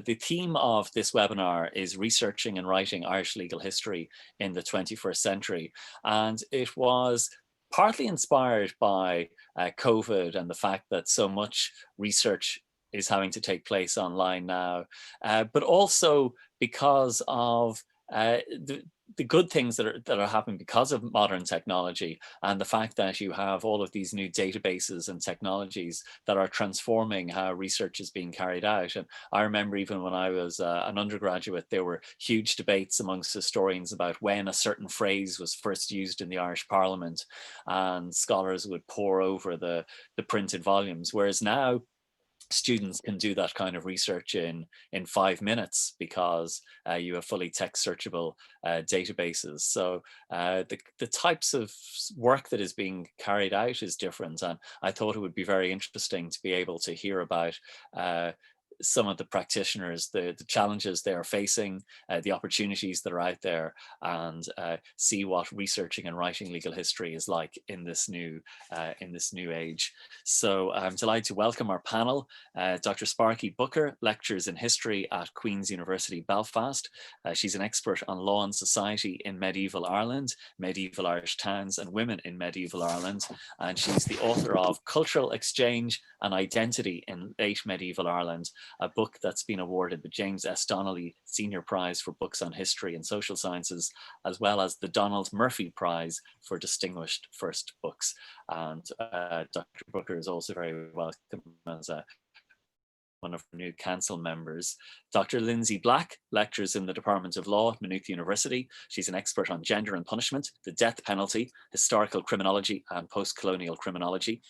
The theme of this webinar is researching and writing Irish legal history in the 21st century. And it was partly inspired by COVID and the fact that so much research is having to take place online now, but also because of the good things that are happening because of modern technology and the fact that you have all of these new databases and technologies that are transforming how research is being carried out. And I remember even when I was an undergraduate, there were huge debates amongst historians about when a certain phrase was first used in the Irish Parliament, and scholars would pore over the printed volumes, whereas now students can do that kind of research in 5 minutes because you have fully text searchable databases. So the types of work that is being carried out is different, and I thought it would be very interesting to be able to hear about some of the practitioners, the challenges they are facing, the opportunities that are out there, and see what researching and writing legal history is like in this new age. So I'm delighted to welcome our panel. Dr. Sparky Booker lectures in history at Queen's University, Belfast. She's an expert on law and society in medieval Ireland, medieval Irish towns, and women in medieval Ireland. And she's the author of Cultural Exchange and Identity in Late Medieval Ireland, a book that's been awarded the James S. Donnelly Senior Prize for Books on History and Social Sciences, as well as the Donald Murphy Prize for Distinguished First Books. And Dr. Booker is also very welcome as one of our new council members. Dr. Lynsey Black lectures in the Department of Law at Maynooth University. She's an expert on gender and punishment, the death penalty, historical criminology, and post-colonial criminology.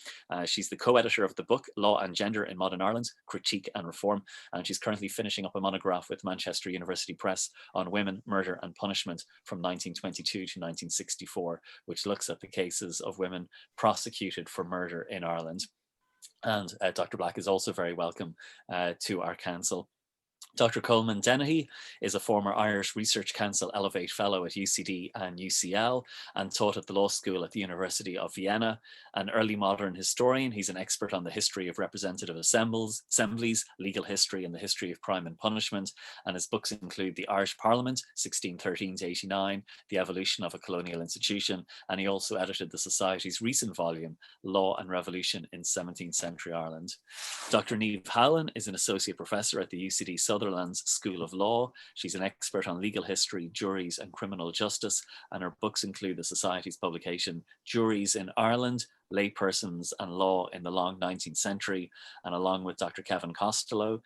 She's the co-editor of the book, Law and Gender in Modern Ireland, Critique and Reform, and she's currently finishing up a monograph with Manchester University Press on women, murder and punishment from 1922 to 1964, which looks at the cases of women prosecuted for murder in Ireland. And Dr. Black is also very welcome to our council. Dr. Coleman Dennehy is a former Irish Research Council Elevate Fellow at UCD and UCL and taught at the Law School at the University of Vienna. An early modern historian, he's an expert on the history of representative assemblies, legal history, and the history of crime and punishment. And his books include The Irish Parliament, 1613 to 89, The Evolution of a Colonial Institution, and he also edited the Society's recent volume, Law and Revolution in 17th Century Ireland. Dr. Niamh Howlin is an associate professor at the UCD Sutherland's School of Law. She's an expert on legal history, juries, and criminal justice, and her books include the Society's publication, Juries in Ireland, Laypersons and Law in the Long 19th Century. And along with Dr. Kevin Costello,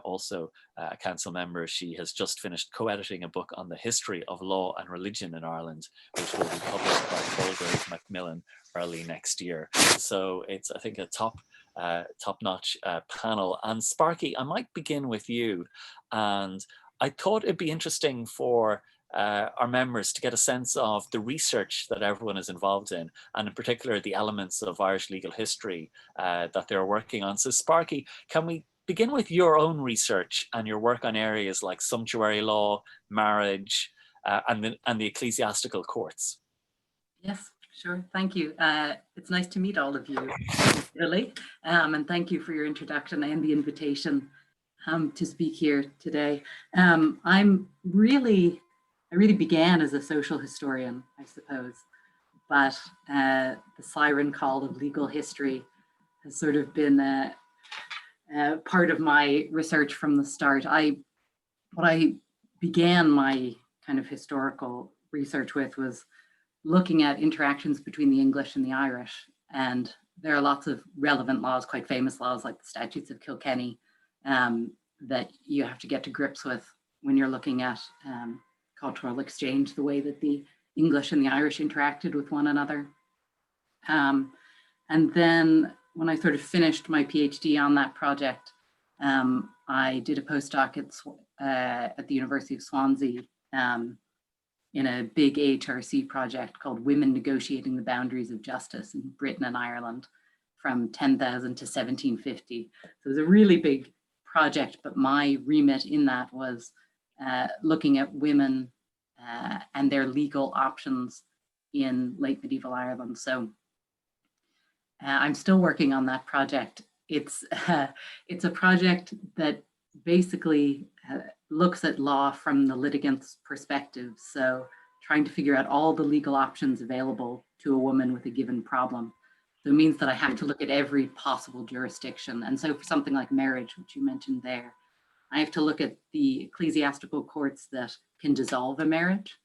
also a council member, she has just finished co-editing a book on the history of law and religion in Ireland, which will be published by Belgrave Macmillan early next year. So it's, I think, a top-notch panel. And Sparky, I might begin with you. And I thought it'd be interesting for our members to get a sense of the research that everyone is involved in, and in particular the elements of Irish legal history that they're working on. So Sparky, can we begin with your own research and your work on areas like sumptuary law, marriage, and the ecclesiastical courts? Yes, sure. Thank you. It's nice to meet all of you, Lily, and thank you for your introduction and the invitation to speak here today. I really began as a social historian, I suppose, but the siren call of legal history has sort of been part of my research from the start. What I began my kind of historical research with was looking at interactions between the English and the Irish. And there are lots of relevant laws, quite famous laws like the Statutes of Kilkenny, that you have to get to grips with when you're looking at cultural exchange, the way that the English and the Irish interacted with one another. And then when I sort of finished my PhD on that project, I did a postdoc at the University of Swansea in a big HRC project called Women Negotiating the Boundaries of Justice in Britain and Ireland from 10,000 to 1750. So it was a really big project, but my remit in that was looking at women and their legal options in late medieval Ireland. So I'm still working on that project. It's a project that basically looks at law from the litigant's perspective. So trying to figure out all the legal options available to a woman with a given problem. So it means that I have to look at every possible jurisdiction. And so for something like marriage, which you mentioned there, I have to look at the ecclesiastical courts that can dissolve a marriage,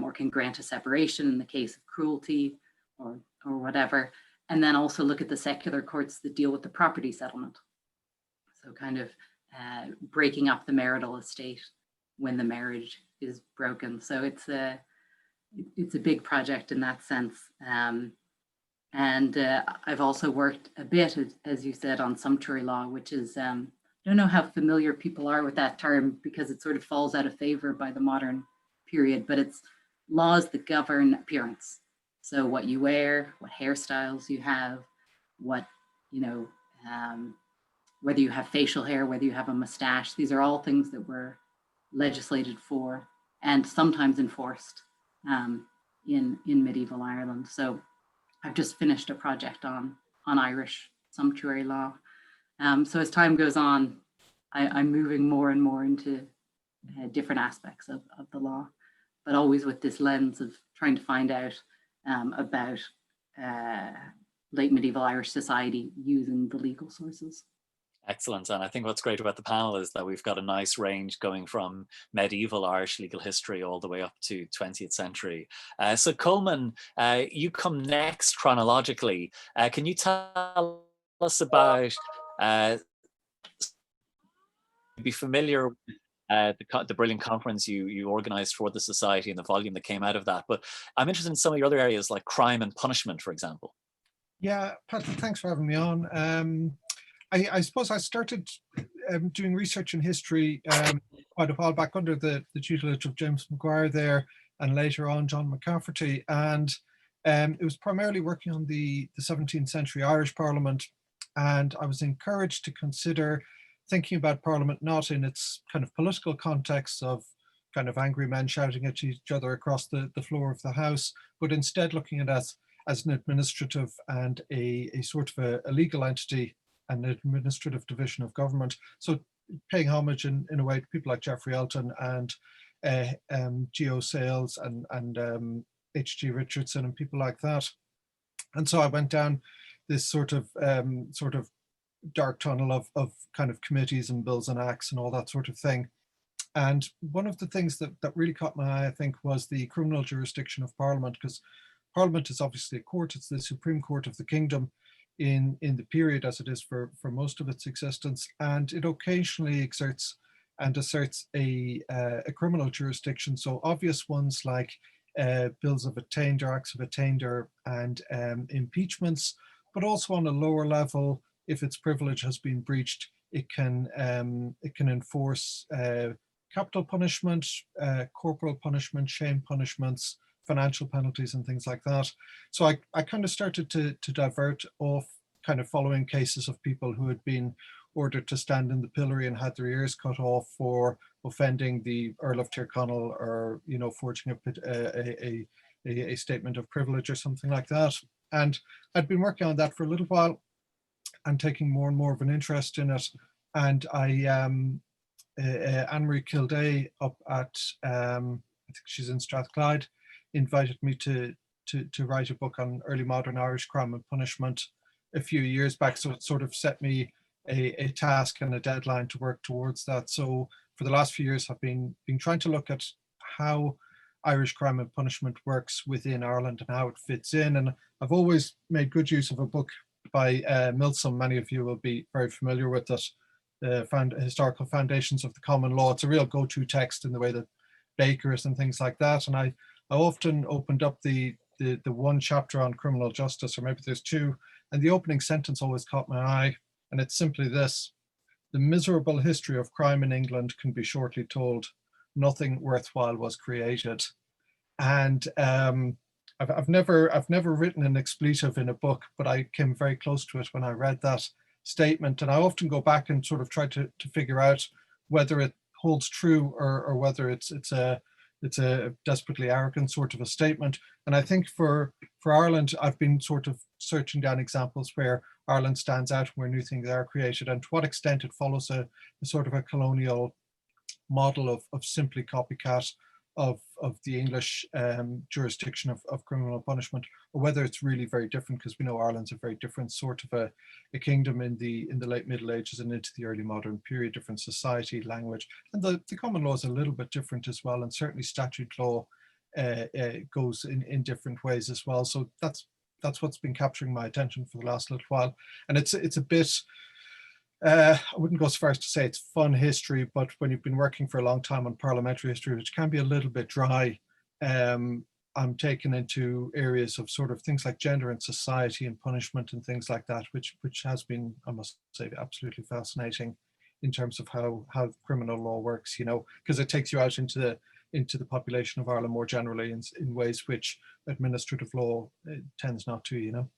or can grant a separation in the case of cruelty or whatever. And then also look at the secular courts that deal with the property settlement. So kind of breaking up the marital estate when the marriage is broken. So it's a big project in that sense. And I've also worked a bit, as you said, on sumptuary law, which is, I don't know how familiar people are with that term because it sort of falls out of favor by the modern period, but it's laws that govern appearance. So what you wear, what hairstyles you have, what, whether you have facial hair, whether you have a mustache, these are all things that were legislated for and sometimes enforced in medieval Ireland. So I've just finished a project on Irish sumptuary law. So as time goes on, I'm moving more and more into different aspects of the law, but always with this lens of trying to find out about late medieval Irish society using the legal sources. Excellent. And I think what's great about the panel is that we've got a nice range going from medieval Irish legal history all the way up to 20th century. So Coleman, you come next chronologically. Can you tell us about, be familiar with the brilliant conference you organized for the Society and the volume that came out of that. But I'm interested in some of your other areas like crime and punishment, for example. Yeah, Patrick, thanks for having me on. I suppose I started doing research in history quite a while back under the tutelage of James Maguire there, and later on John McCafferty. And it was primarily working on the 17th century Irish Parliament. And I was encouraged to consider thinking about Parliament not in its kind of political context of kind of angry men shouting at each other across the floor of the House, but instead looking at it as an administrative and a sort of a legal entity, an administrative division of government. So paying homage in a way to people like Geoffrey Elton and Geo Sales and H.G. Richardson and people like that. And so I went down this sort of dark tunnel of kind of committees and bills and acts and all that sort of thing. And one of the things that really caught my eye, I think, was the criminal jurisdiction of Parliament, because Parliament is obviously a court. It's the Supreme Court of the kingdom in the period as it is for most of its existence. And it occasionally exerts and asserts a criminal jurisdiction. So obvious ones like bills of attainder, acts of attainder, and impeachments, but also on a lower level, if its privilege has been breached, it can enforce capital punishment, corporal punishment, shame punishments, financial penalties and things like that. So I kind of started to divert off kind of following cases of people who had been ordered to stand in the pillory and had their ears cut off for offending the Earl of Tyrconnell or, forging a statement of privilege or something like that. And I'd been working on that for a little while and taking more and more of an interest in it. And Anne-Marie Kildea up at, I think she's in Strathclyde, invited me to write a book on early modern Irish crime and punishment a few years back. So it sort of set me a task and a deadline to work towards that. So for the last few years, I've been trying to look at how Irish crime and punishment works within Ireland and how it fits in. And I've always made good use of a book by Milsom. Many of you will be very familiar with it, the Historical Foundations of the Common Law. It's a real go-to text in the way that Bakers and things like that. And I often opened up the one chapter on criminal justice, or maybe there's two, and the opening sentence always caught my eye. And it's simply this: the miserable history of crime in England can be shortly told. Nothing worthwhile was created. And I've never written an expletive in a book, but I came very close to it when I read that statement. And I often go back and sort of try to figure out whether it holds true or whether it's a it's a desperately arrogant sort of a statement. And I think for Ireland, I've been sort of searching down examples where Ireland stands out, where new things are created, and to what extent it follows a sort of a colonial model of simply copycat of the English jurisdiction of criminal punishment, or whether it's really very different, because we know Ireland's a very different sort of a kingdom in the late Middle Ages and into the early modern period, different society, language, and the common law is a little bit different as well, and certainly statute law goes in different ways as well. So that's what's been capturing my attention for the last little while, and it's a bit. I wouldn't go so far as to say it's fun history, but when you've been working for a long time on parliamentary history, which can be a little bit dry, I'm taken into areas of sort of things like gender and society and punishment and things like that, which has been, I must say, absolutely fascinating in terms of how criminal law works, you know, because it takes you out into the population of Ireland more generally in ways which administrative law tends not to, you know.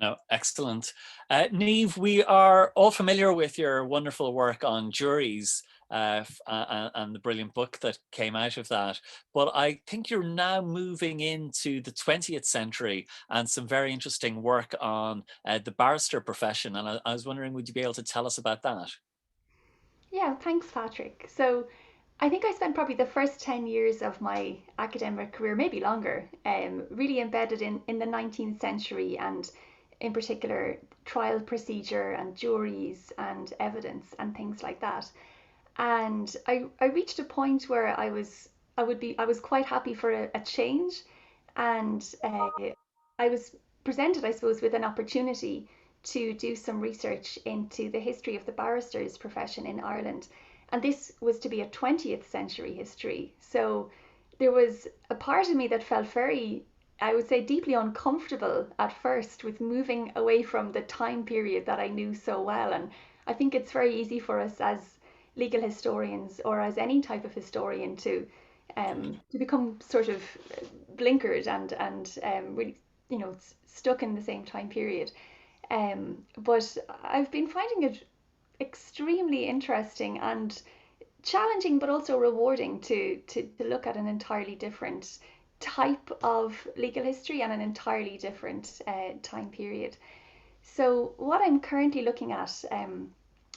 No, excellent. Niamh, we are all familiar with your wonderful work on juries and the brilliant book that came out of that. But I think you're now moving into the 20th century and some very interesting work on the barrister profession. And I was wondering, would you be able to tell us about that? Yeah, thanks, Patrick. So I think I spent probably the first 10 years of my academic career, maybe longer, really embedded in the 19th century, and in particular trial procedure and juries and evidence and things like that. And I reached a point where I was quite happy for a change, and I was presented, I suppose, with an opportunity to do some research into the history of the barrister's profession in Ireland. And this was to be a 20th century history. So there was a part of me that felt very, I would say, deeply uncomfortable at first with moving away from the time period that I knew so well. And I think it's very easy for us as legal historians, or as any type of historian, to become sort of blinkered and really, you know, stuck in the same time period. But I've been finding it extremely interesting and challenging, but also rewarding to look at an entirely different type of legal history and an entirely different time period. So what I'm currently looking at,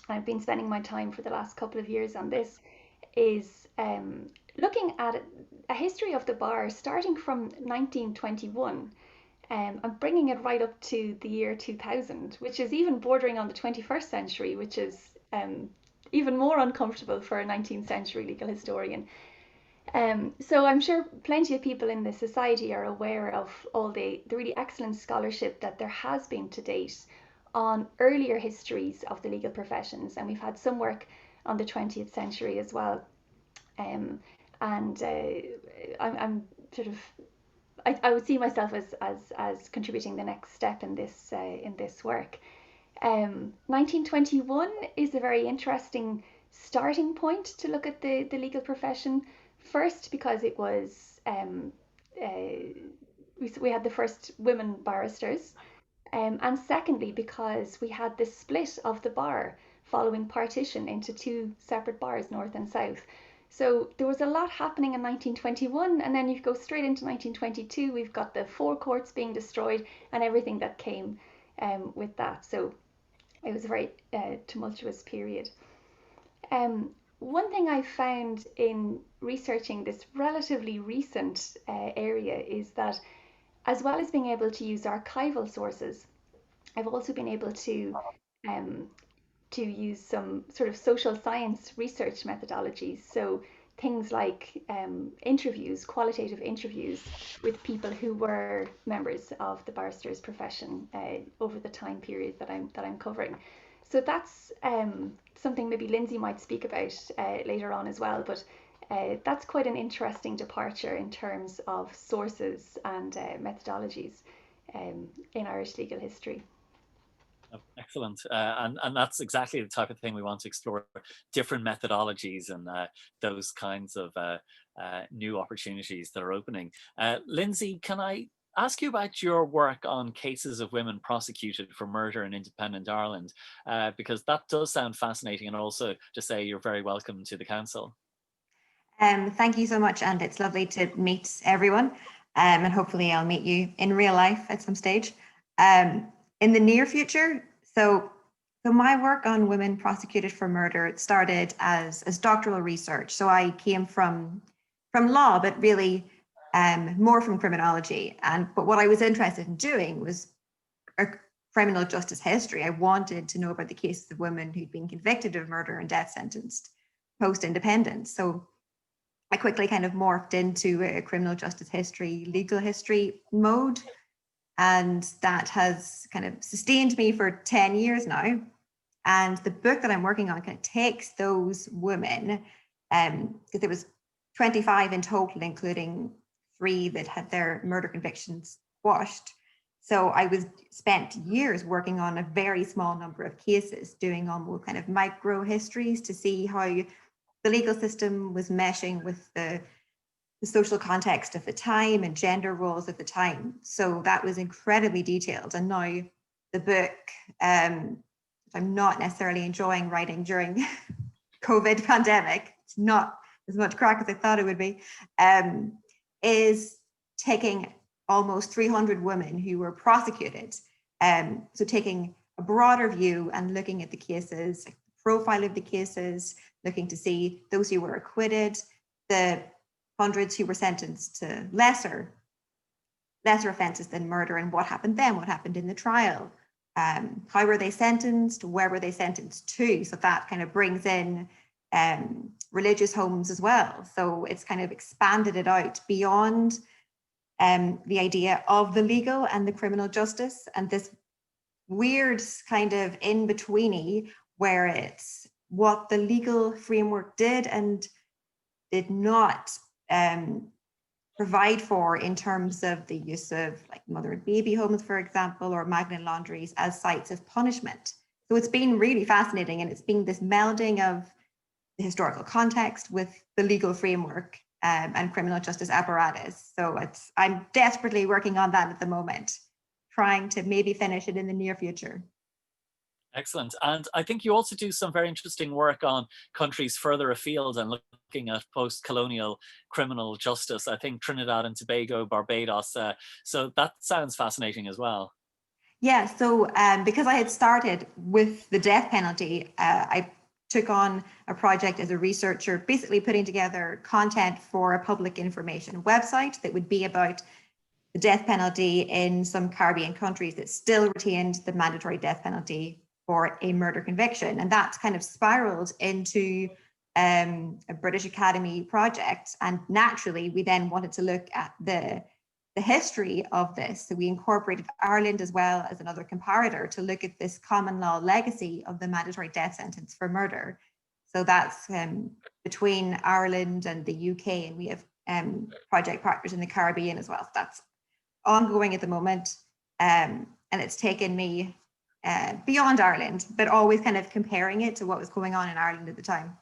I've been spending my time for the last couple of years on this, is looking at a history of the bar starting from 1921. And bringing it right up to the year 2000, which is even bordering on the 21st century, which is even more uncomfortable for a 19th century legal historian. So I'm sure plenty of people in the society are aware of all the really excellent scholarship that there has been to date on earlier histories of the legal professions, and we've had some work on the 20th century as well. I'm sort of, I would see myself as contributing the next step in this work. 1921 is a very interesting starting point to look at the legal profession. First, because it was we had the first women barristers, and secondly, because we had the split of the bar following partition into two separate bars, North and South. So there was a lot happening in 1921, and then you go straight into 1922. We've got the four courts being destroyed and everything that came with that. So it was a very tumultuous period. One thing I found in researching this relatively recent area is that, as well as being able to use archival sources, I've also been able to use some sort of social science research methodologies. So things like interviews, qualitative interviews with people who were members of the barrister's profession over the time period that I'm covering. So that's something maybe Lynsey might speak about later on as well. But that's quite an interesting departure in terms of sources and methodologies in Irish legal history. Oh, excellent. And that's exactly the type of thing we want to explore, different methodologies and those kinds of new opportunities that are opening. Lynsey, can I ask you about your work on cases of women prosecuted for murder in independent Ireland? Because that does sound fascinating, and also to say you're very welcome to the council. Thank you so much, and it's lovely to meet everyone. And hopefully I'll meet you in real life at some stage in the near future. So my work on women prosecuted for murder started as doctoral research. So I came from law, but really more from criminology. But what I was interested in doing was a criminal justice history. I wanted to know about the cases of women who'd been convicted of murder and death sentenced post-independence. So I quickly kind of morphed into a criminal justice history, legal history mode. And that has kind of sustained me for 10 years now. And the book that I'm working on kind of takes those women, because there was 25 in total, including 3 that had their murder convictions quashed. So I spent years working on a very small number of cases, doing almost kind of micro histories to see how the legal system was meshing with the social context of the time and gender roles of the time. So that was incredibly detailed. And now the book, I'm not necessarily enjoying writing during COVID pandemic, it's not as much crack as I thought it would be, is taking almost 300 women who were prosecuted. So taking a broader view and looking at the cases, the profile of the cases, looking to see those who were acquitted, the hundreds who were sentenced to lesser offences than murder, and what happened then, what happened in the trial, how were they sentenced, where were they sentenced to? So that kind of brings in religious homes as well. So it's kind of expanded it out beyond the idea of the legal and the criminal justice, and this weird kind of in-betweeny where it's what the legal framework did and did not provide for in terms of the use of like mother and baby homes, for example, or magnet laundries as sites of punishment. So it's been really fascinating, and it's been this melding of the historical context with the legal framework and criminal justice apparatus. So I'm desperately working on that at the moment, trying to maybe finish it in the near future. Excellent. And I think you also do some very interesting work on countries further afield and looking at post-colonial criminal justice. I think Trinidad and Tobago, Barbados. So that sounds fascinating as well. Yeah, so because I had started with the death penalty, I took on a project as a researcher, basically putting together content for a public information website that would be about the death penalty in some Caribbean countries that still retained the mandatory death penalty for a murder conviction. And that's kind of spiraled into a British Academy project. And naturally, we then wanted to look at the history of this. So we incorporated Ireland as well as another comparator to look at this common law legacy of the mandatory death sentence for murder. So that's between Ireland and the UK, and we have project partners in the Caribbean as well. So that's ongoing at the moment. And it's taken me beyond Ireland, but always kind of comparing it to what was going on in Ireland at the time.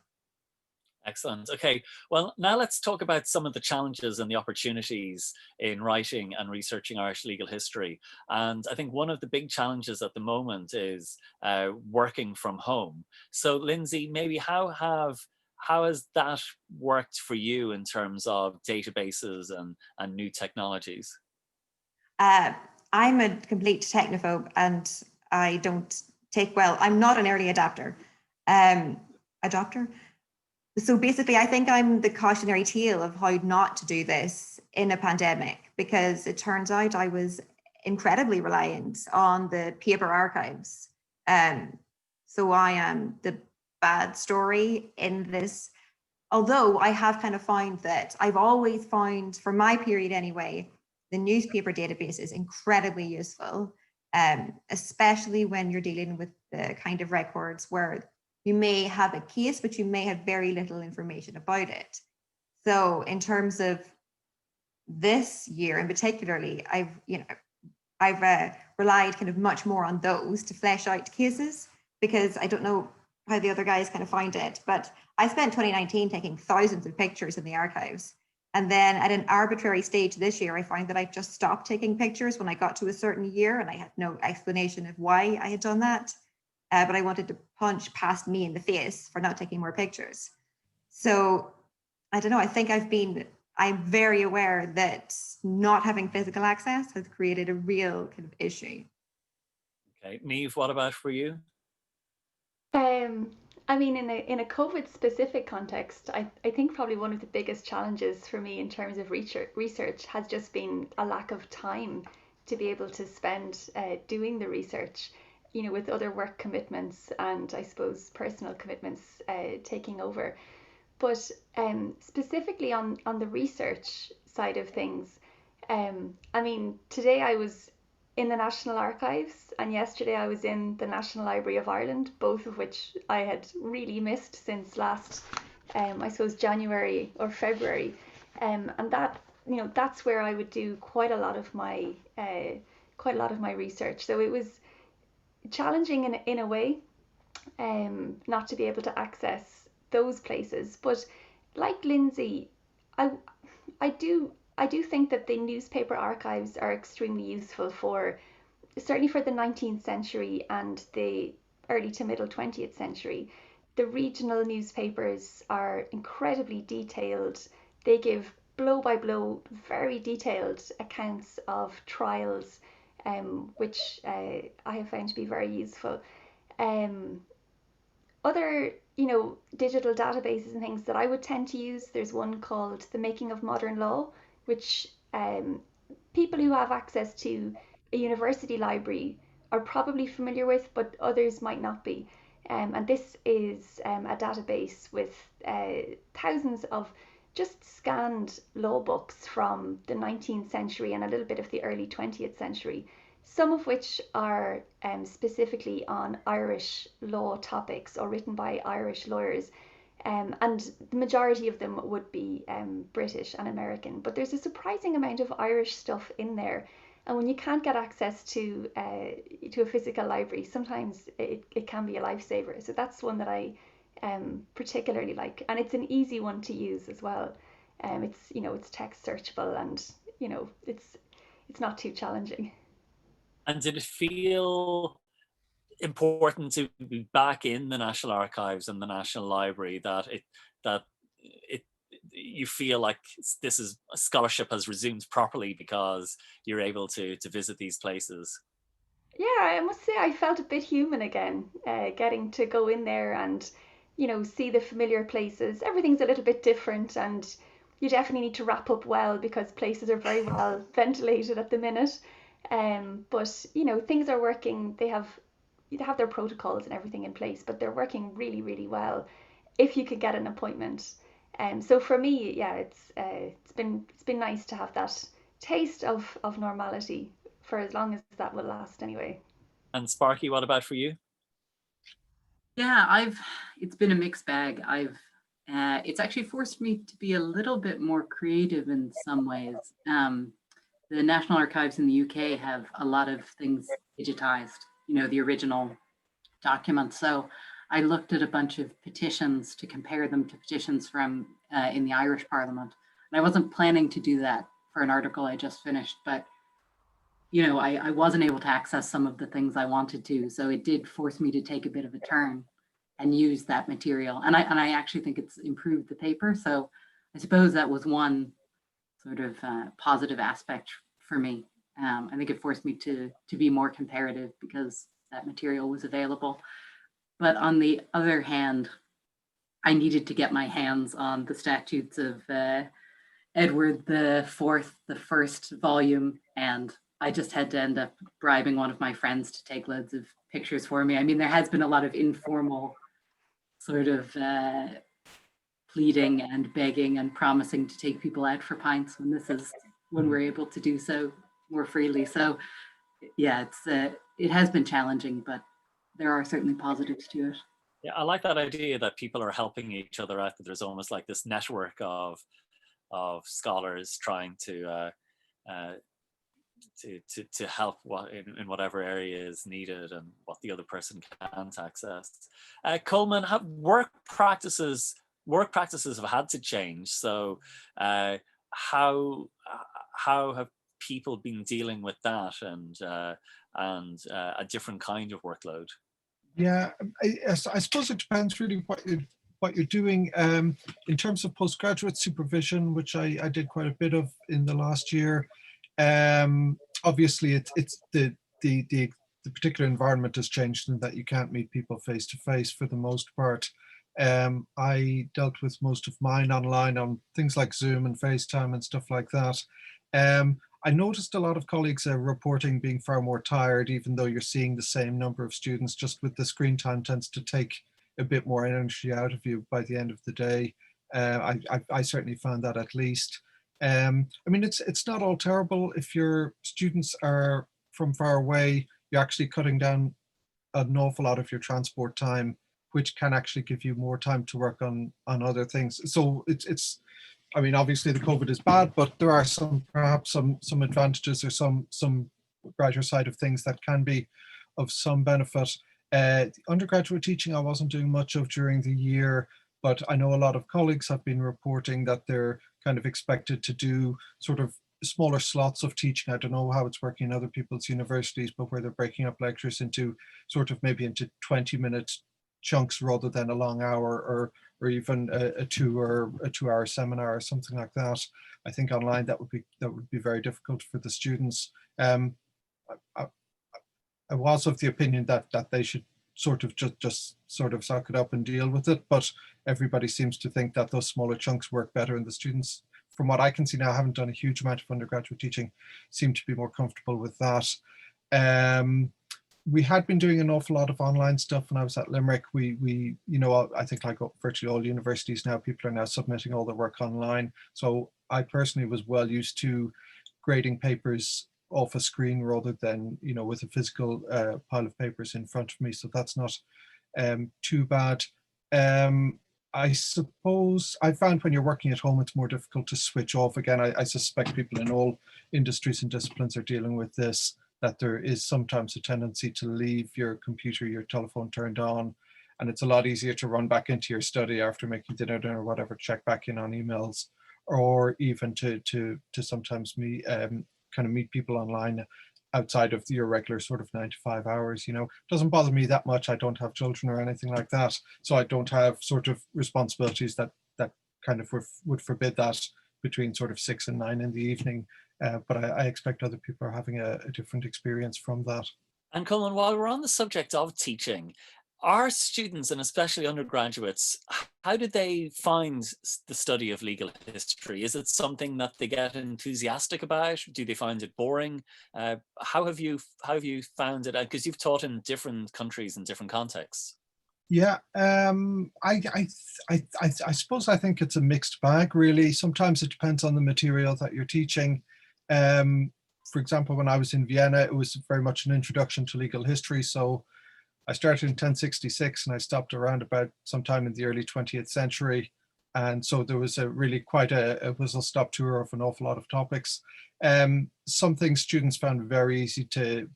Excellent. Okay, well, now let's talk about some of the challenges and the opportunities in writing and researching Irish legal history. And I think one of the big challenges at the moment is working from home. So Lynsey, maybe how has that worked for you in terms of databases and new technologies? I'm a complete technophobe, and I don't take well. I'm not an early adopter. So basically, I think I'm the cautionary tale of how not to do this in a pandemic, because it turns out I was incredibly reliant on the paper archives. So I am the bad story in this, although I have kind of found that I've always found, for my period anyway, the newspaper database is incredibly useful, especially when you're dealing with the kind of records where you may have a case, but you may have very little information about it. So in terms of this year in particularly, I've relied kind of much more on those to flesh out cases, because I don't know how the other guys kind of find it, but I spent 2019 taking thousands of pictures in the archives. And then at an arbitrary stage this year, I find that I just stopped taking pictures when I got to a certain year, and I had no explanation of why I had done that. But I wanted to punch past me in the face for not taking more pictures. So I don't know, I think I'm very aware that not having physical access has created a real kind of issue. Okay, Niamh, what about for you? Um, I mean, in a COVID specific context, I think probably one of the biggest challenges for me in terms of research has just been a lack of time to be able to spend doing the research, you know, with other work commitments and I suppose personal commitments taking over. But specifically on the research side of things, I mean, today I was in the National Archives, and yesterday I was in the National Library of Ireland, both of which I had really missed since last, I suppose, January or February. And that, you know, that's where I would do quite a lot of my research. So it was challenging in a way, not to be able to access those places. But like Lynsey, I I do think that the newspaper archives are extremely useful for certainly for the 19th century and the early to middle 20th century. The regional newspapers are incredibly detailed. They give blow by blow, very detailed accounts of trials, which I have found to be very useful. Um, Other, you know, digital databases and things that I would tend to use, there's one called The Making of Modern Law, which people who have access to a university library are probably familiar with, but others might not be. And this is a database with thousands of just scanned law books from the 19th century and a little bit of the early 20th century, some of which are specifically on Irish law topics or written by Irish lawyers. And the majority of them would be British and American, but there's a surprising amount of Irish stuff in there. And when you can't get access to a physical library, sometimes it can be a lifesaver. So that's one that I particularly like, and it's an easy one to use as well. It's, you know, it's text searchable, and you know, it's not too challenging. And did it feel important to be back in the National Archives and the National Library, that it you feel like this is scholarship has resumed properly because you're able to visit these places? Yeah, I must say I felt a bit human again, getting to go in there and, you know, see the familiar places. Everything's a little bit different, and you definitely need to wrap up well because places are very well ventilated at the minute. But you know, things are working. They have their protocols and everything in place, but they're working really, really well if you could get an appointment. So for me, yeah, it's been nice to have that taste of normality for as long as that will last anyway. And Sparky, what about for you? Yeah, it's been a mixed bag. It's actually forced me to be a little bit more creative in some ways. The National Archives in the UK have a lot of things digitized, you know, the original documents. So I looked at a bunch of petitions to compare them to petitions from in the Irish Parliament. And I wasn't planning to do that for an article I just finished, but you know, I wasn't able to access some of the things I wanted to. So it did force me to take a bit of a turn and use that material. And I actually think it's improved the paper. So I suppose that was one sort of positive aspect for me. I think it forced me to be more comparative because that material was available. But on the other hand, I needed to get my hands on the statutes of Edward IV, the first volume, and I just had to end up bribing one of my friends to take loads of pictures for me. I mean, there has been a lot of informal sort of pleading and begging and promising to take people out for pints when we're able to do so more freely. So yeah, it has been challenging, but there are certainly positives to it. Yeah, I like that idea that people are helping each other out, that there's almost like this network of scholars trying to help in whatever area is needed and what the other person can't access. Coleman, have work practices have had to change. So how have people been dealing with that and a different kind of workload? Yeah, I suppose it depends really what you're doing in terms of postgraduate supervision, which I did quite a bit of in the last year. Obviously, it's the particular environment has changed in that you can't meet people face to face for the most part. I dealt with most of mine online on things like Zoom and FaceTime and stuff like that. I noticed a lot of colleagues are reporting being far more tired, even though you're seeing the same number of students. Just with the screen time tends to take a bit more energy out of you by the end of the day. I certainly found that, at least. I mean, it's not all terrible. If your students are from far away, you're actually cutting down an awful lot of your transport time, which can actually give you more time to work on other things. So it's I mean, obviously the COVID is bad, but there are perhaps some advantages or some brighter side of things that can be of some benefit. Undergraduate teaching I wasn't doing much of during the year, but I know a lot of colleagues have been reporting that they're kind of expected to do sort of smaller slots of teaching. I don't know how it's working in other people's universities, but where they're breaking up lectures into sort of maybe into 20-minute chunks rather than a long hour, or even a 2-hour seminar or something like that. I think online that would be very difficult for the students. I was of the opinion that they should sort of just sort of suck it up and deal with it, but everybody seems to think that those smaller chunks work better, and the students, from what I can see now, I haven't done a huge amount of undergraduate teaching, seem to be more comfortable with that. We had been doing an awful lot of online stuff when I was at Limerick. We you know, I think like virtually all universities now, people are now submitting all their work online. So I personally was well used to grading papers off a screen rather than, you know, with a physical pile of papers in front of me. So that's not too bad. I suppose I found when you're working at home, it's more difficult to switch off. Again, I suspect people in all industries and disciplines are dealing with this, that there is sometimes a tendency to leave your computer, your telephone turned on, and it's a lot easier to run back into your study after making dinner or whatever, check back in on emails, or even to sometimes kind of meet people online outside of your regular sort of 9 to 5 hours. You know, it doesn't bother me that much. I don't have children or anything like that, so I don't have sort of responsibilities that kind of would forbid that between sort of 6 and 9 in the evening. But I expect other people are having a different experience from that. And Coleman, while we're on the subject of teaching, our students, and especially undergraduates, how did they find the study of legal history? Is it something that they get enthusiastic about? Do they find it boring? How have you found it? Because you've taught in different countries and different contexts. Yeah, I suppose I think it's a mixed bag, really. Sometimes it depends on the material that you're teaching. For example, when I was in Vienna, it was very much an introduction to legal history. So I started in 1066 and I stopped around about sometime in the early 20th century. And so there was quite a whistle-stop tour of an awful lot of topics. Some things students found very easy to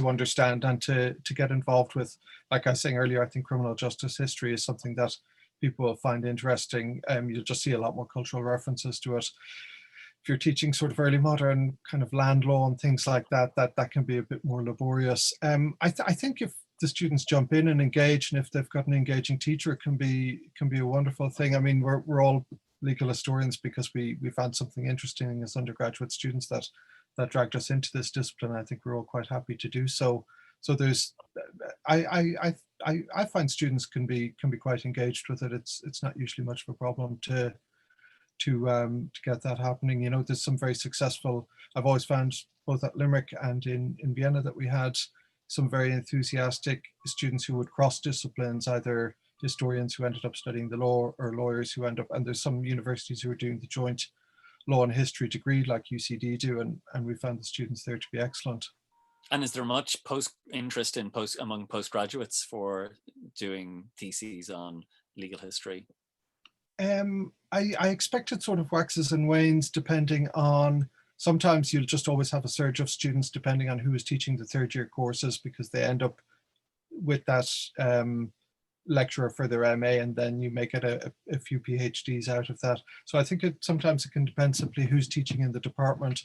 understand and to get involved with. Like I was saying earlier, I think criminal justice history is something that people will find interesting. You'll just see a lot more cultural references to it. If you're teaching sort of early modern kind of land law and things like that, that can be a bit more laborious. I think if the students jump in and engage, and if they've got an engaging teacher, it can be a wonderful thing. I mean, we're all legal historians because we found something interesting as undergraduate students that dragged us into this discipline. I think we're all quite happy to do so. So there's, I find students can be quite engaged with it. It's not usually much of a problem to get that happening. You know, there's some very successful, I've always found both at Limerick and in Vienna that we had some very enthusiastic students who would cross disciplines, either historians who ended up studying the law or lawyers who end up, and there's some universities who are doing the joint law and history degree like UCD do, and we found the students there to be excellent. And is there much interest among postgraduates for doing theses on legal history? I expect it sort of waxes and wanes depending on, sometimes you'll just always have a surge of students depending on who is teaching the third year courses, because they end up with that lecturer for their MA, and then you may get a few PhDs out of that. So I think sometimes it can depend simply who's teaching in the department.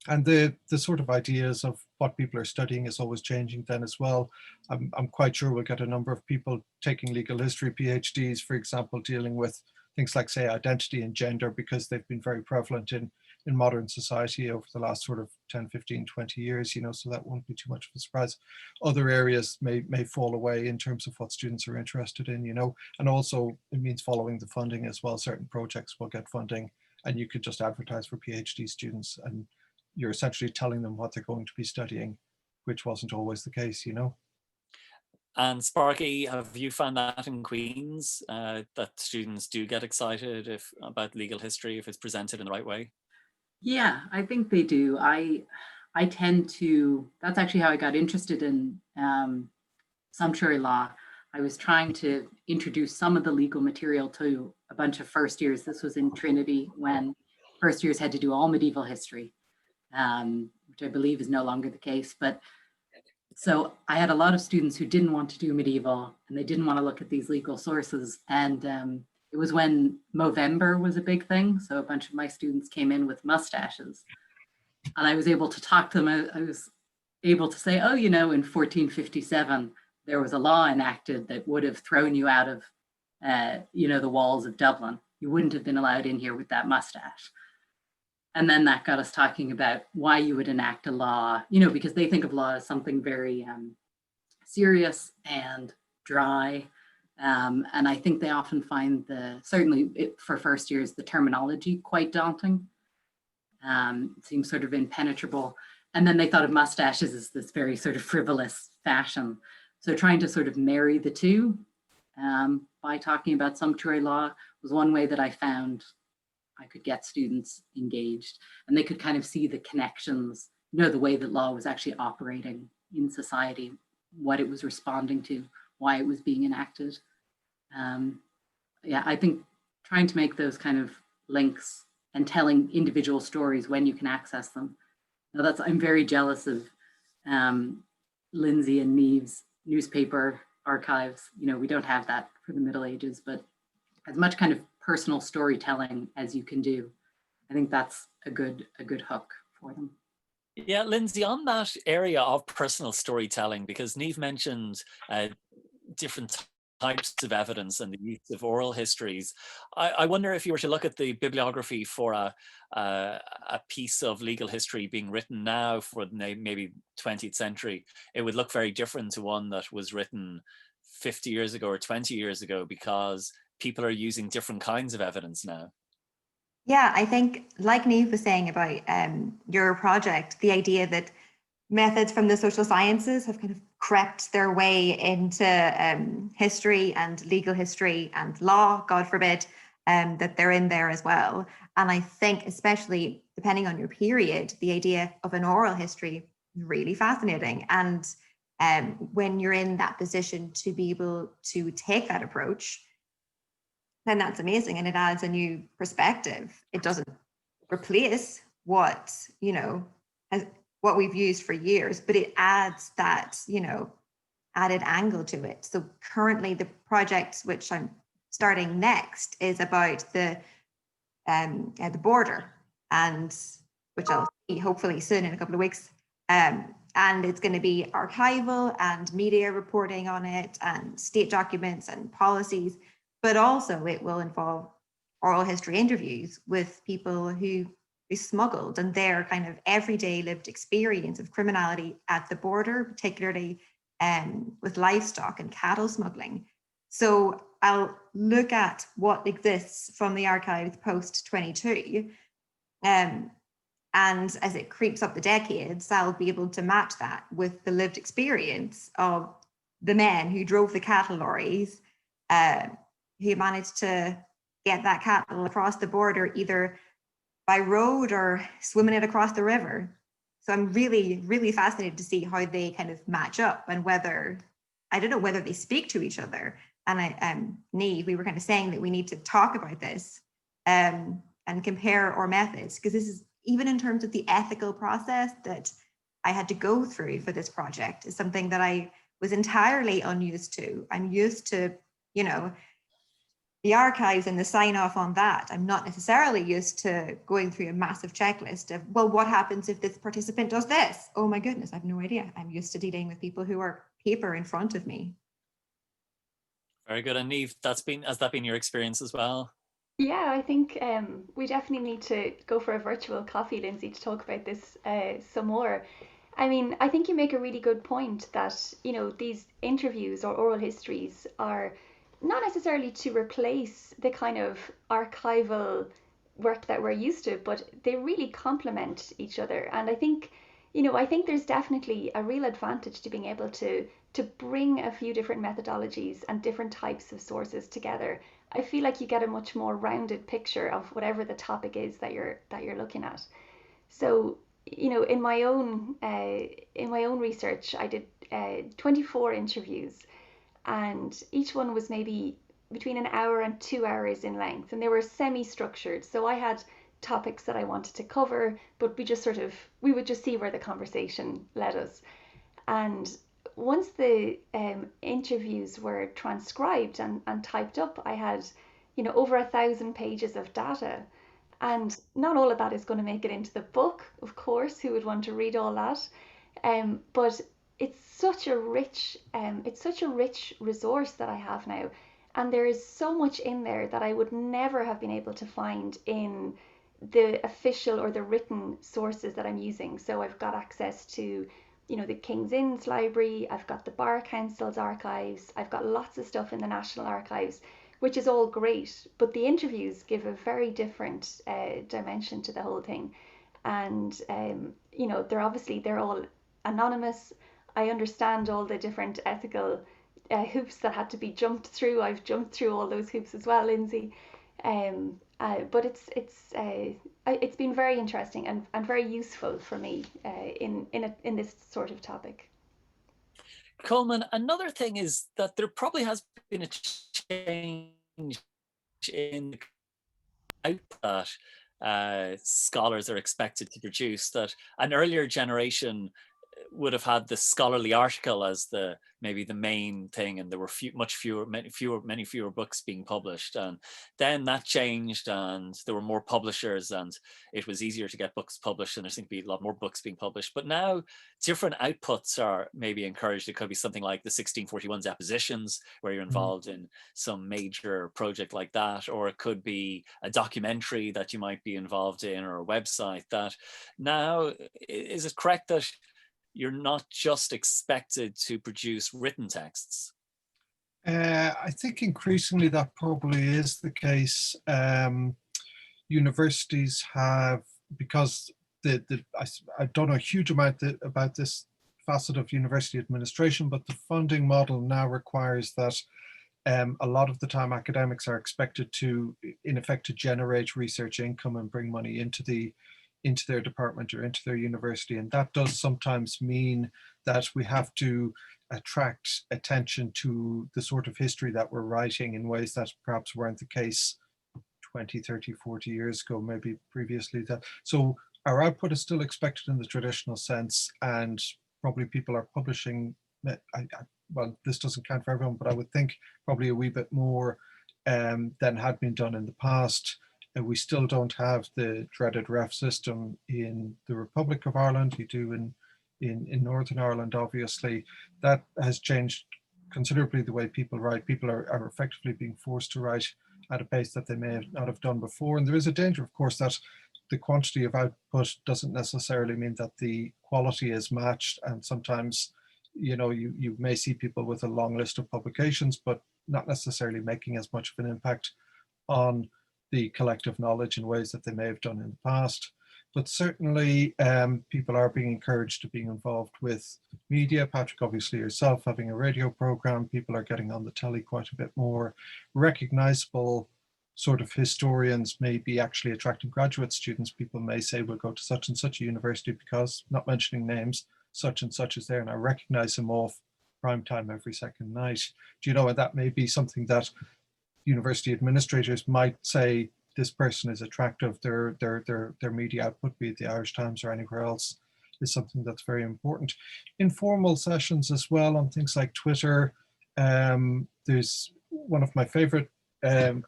And the sort of ideas of what people are studying is always changing then as well. I'm quite sure we'll get a number of people taking legal history PhDs, for example, dealing with things like, say, identity and gender, because they've been very prevalent in modern society over the last sort of 10, 15, 20 years, you know, so that won't be too much of a surprise. Other areas may fall away in terms of what students are interested in, you know, and also it means following the funding as well. Certain projects will get funding and you could just advertise for PhD students and you're essentially telling them what they're going to be studying, which wasn't always the case, you know. And Sparky, have you found that in Queen's, that students do get excited about legal history if it's presented in the right way? Yeah, I think they do. I tend to, that's actually how I got interested in sumptuary law. I was trying to introduce some of the legal material to a bunch of first years. This was in Trinity when first years had to do all medieval history, which I believe is no longer the case. But so I had a lot of students who didn't want to do medieval and they didn't want to look at these legal sources. And it was when Movember was a big thing. So a bunch of my students came in with mustaches and I was able to talk to them. I was able to say, oh, you know, in 1457, there was a law enacted that would have thrown you out of, you know, the walls of Dublin. You wouldn't have been allowed in here with that mustache. And then that got us talking about why you would enact a law, you know, because they think of law as something very serious and dry. And I think they often find certainly for first years, the terminology quite daunting. It seems sort of impenetrable. And then they thought of mustaches as this very sort of frivolous fashion. So trying to sort of marry the two by talking about sumptuary law was one way that I found I could get students engaged and they could kind of see the connections, you know, the way that law was actually operating in society, what it was responding to, why it was being enacted. Yeah, I think trying to make those kind of links and telling individual stories when you can access them. Now I'm very jealous of Lynsey and Niamh's newspaper archives. You know, we don't have that for the Middle Ages, but as much kind of personal storytelling as you can do, I think that's a good hook for them. Yeah, Lynsey, on that area of personal storytelling, because Niamh mentioned different types of evidence and the use of oral histories, I wonder if you were to look at the bibliography for a piece of legal history being written now for maybe 20th century, it would look very different to one that was written 50 years ago or 20 years ago, because people are using different kinds of evidence now. Yeah, I think, like Niamh was saying about your project, the idea that methods from the social sciences have kind of crept their way into history and legal history and law, God forbid, that they're in there as well. And I think, especially depending on your period, the idea of an oral history is really fascinating. And when you're in that position to be able to take that approach, then that's amazing, and it adds a new perspective. It doesn't replace what, you know, what we've used for years, but it adds that, you know, added angle to it. So currently the project which I'm starting next is about the border, and which I'll see hopefully soon in a couple of weeks. And it's going to be archival and media reporting on it and state documents and policies, but also it will involve oral history interviews with people who smuggled and their kind of everyday lived experience of criminality at the border, particularly with livestock and cattle smuggling. So I'll look at what exists from the archives post 22. And as it creeps up the decades, I'll be able to match that with the lived experience of the men who drove the cattle lorries, who managed to get that cattle across the border either by road or swimming it across the river. So I'm really, really fascinated to see how they kind of match up and whether, I don't know whether they speak to each other. And Niamh, we were kind of saying that we need to talk about this and compare our methods, because this is, even in terms of the ethical process that I had to go through for this project, is something that I was entirely unused to. I'm used to, you know, the archives and the sign off on that. I'm not necessarily used to going through a massive checklist of, well, what happens if this participant does this? Oh my goodness, I have no idea. I'm used to dealing with people who are paper in front of me. Very good. And Niamh, has that been your experience as well? Yeah, I think we definitely need to go for a virtual coffee, Lynsey, to talk about this some more. I mean, I think you make a really good point that, you know, these interviews or oral histories are not necessarily to replace the kind of archival work that we're used to, but they really complement each other. And I think, you know, I think there's definitely a real advantage to being able to bring a few different methodologies and different types of sources together. I feel like you get a much more rounded picture of whatever the topic is that you're looking at. So, you know, in my own research, I did 24 interviews, and each one was maybe between an hour and 2 hours in length, and they were semi-structured. So I had topics that I wanted to cover, but we would just see where the conversation led us. And once the interviews were transcribed and typed up, I had, you know, over 1,000 pages of data. And not all of that is going to make it into the book, of course. Who would want to read all that? But it's such a rich resource that I have now, and there is so much in there that I would never have been able to find in the official or the written sources that I'm using. So I've got access to, you know, the King's Inns Library, I've got the Bar Council's archives, I've got lots of stuff in the National Archives, which is all great, but the interviews give a very different dimension to the whole thing. And you know, they're all anonymous. I understand all the different ethical hoops that had to be jumped through. I've jumped through all those hoops as well, Lynsey. But it's been very interesting and very useful for me in this sort of topic. Coleman, another thing is that there probably has been a change in the output that scholars are expected to produce, that an earlier generation would have had the scholarly article as maybe the main thing, and there were many fewer books being published. And then that changed, and there were more publishers, and it was easier to get books published, and there seemed to be a lot more books being published. But now different outputs are maybe encouraged. It could be something like the 1641's Depositions, where you're involved in some major project like that, or it could be a documentary that you might be involved in, or a website. That now, is it correct that you're not just expected to produce written texts? I think increasingly that probably is the case. Universities have, because I don't know a huge amount about this facet of university administration, but the funding model now requires that a lot of the time academics are expected to, in effect, to generate research income and bring money into their department or into their university. And that does sometimes mean that we have to attract attention to the sort of history that we're writing in ways that perhaps weren't the case 20, 30, 40 years ago, maybe previously. So our output is still expected in the traditional sense, and probably people are publishing, well, this doesn't count for everyone, but I would think probably a wee bit more than had been done in the past. We still don't have the dreaded ref system in the Republic of Ireland. You do in Northern Ireland, obviously. That has changed considerably the way people write. People are effectively being forced to write at a pace that they may not have done before. And there is a danger, of course, that the quantity of output doesn't necessarily mean that the quality is matched. And sometimes, you know, you may see people with a long list of publications, but not necessarily making as much of an impact on the collective knowledge in ways that they may have done in the past. But certainly people are being encouraged to being involved with media. Patrick, obviously yourself having a radio program, people are getting on the telly quite a bit more. Recognizable sort of historians may be actually attracting graduate students. People may say, we'll go to such and such a university because, not mentioning names, such and such is there, and I recognize him off prime time every second night. Do you know, and that may be something that university administrators might say, this person is attractive, their media output, be it the Irish Times or anywhere else, is something that's very important. Informal sessions as well on things like Twitter. There's one of my favorite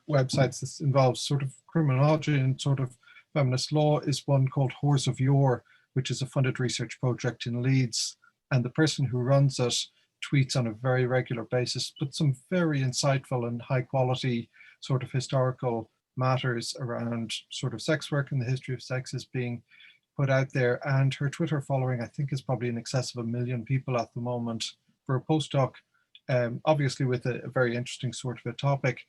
websites that involves sort of criminology and sort of feminist law is one called Whores of Yore, which is a funded research project in Leeds. And the person who runs it tweets on a very regular basis, but some very insightful and high quality sort of historical matters around sort of sex work and the history of sex is being put out there. And her Twitter following, I think, is probably in excess of 1 million people at the moment for a postdoc, obviously with a very interesting sort of a topic.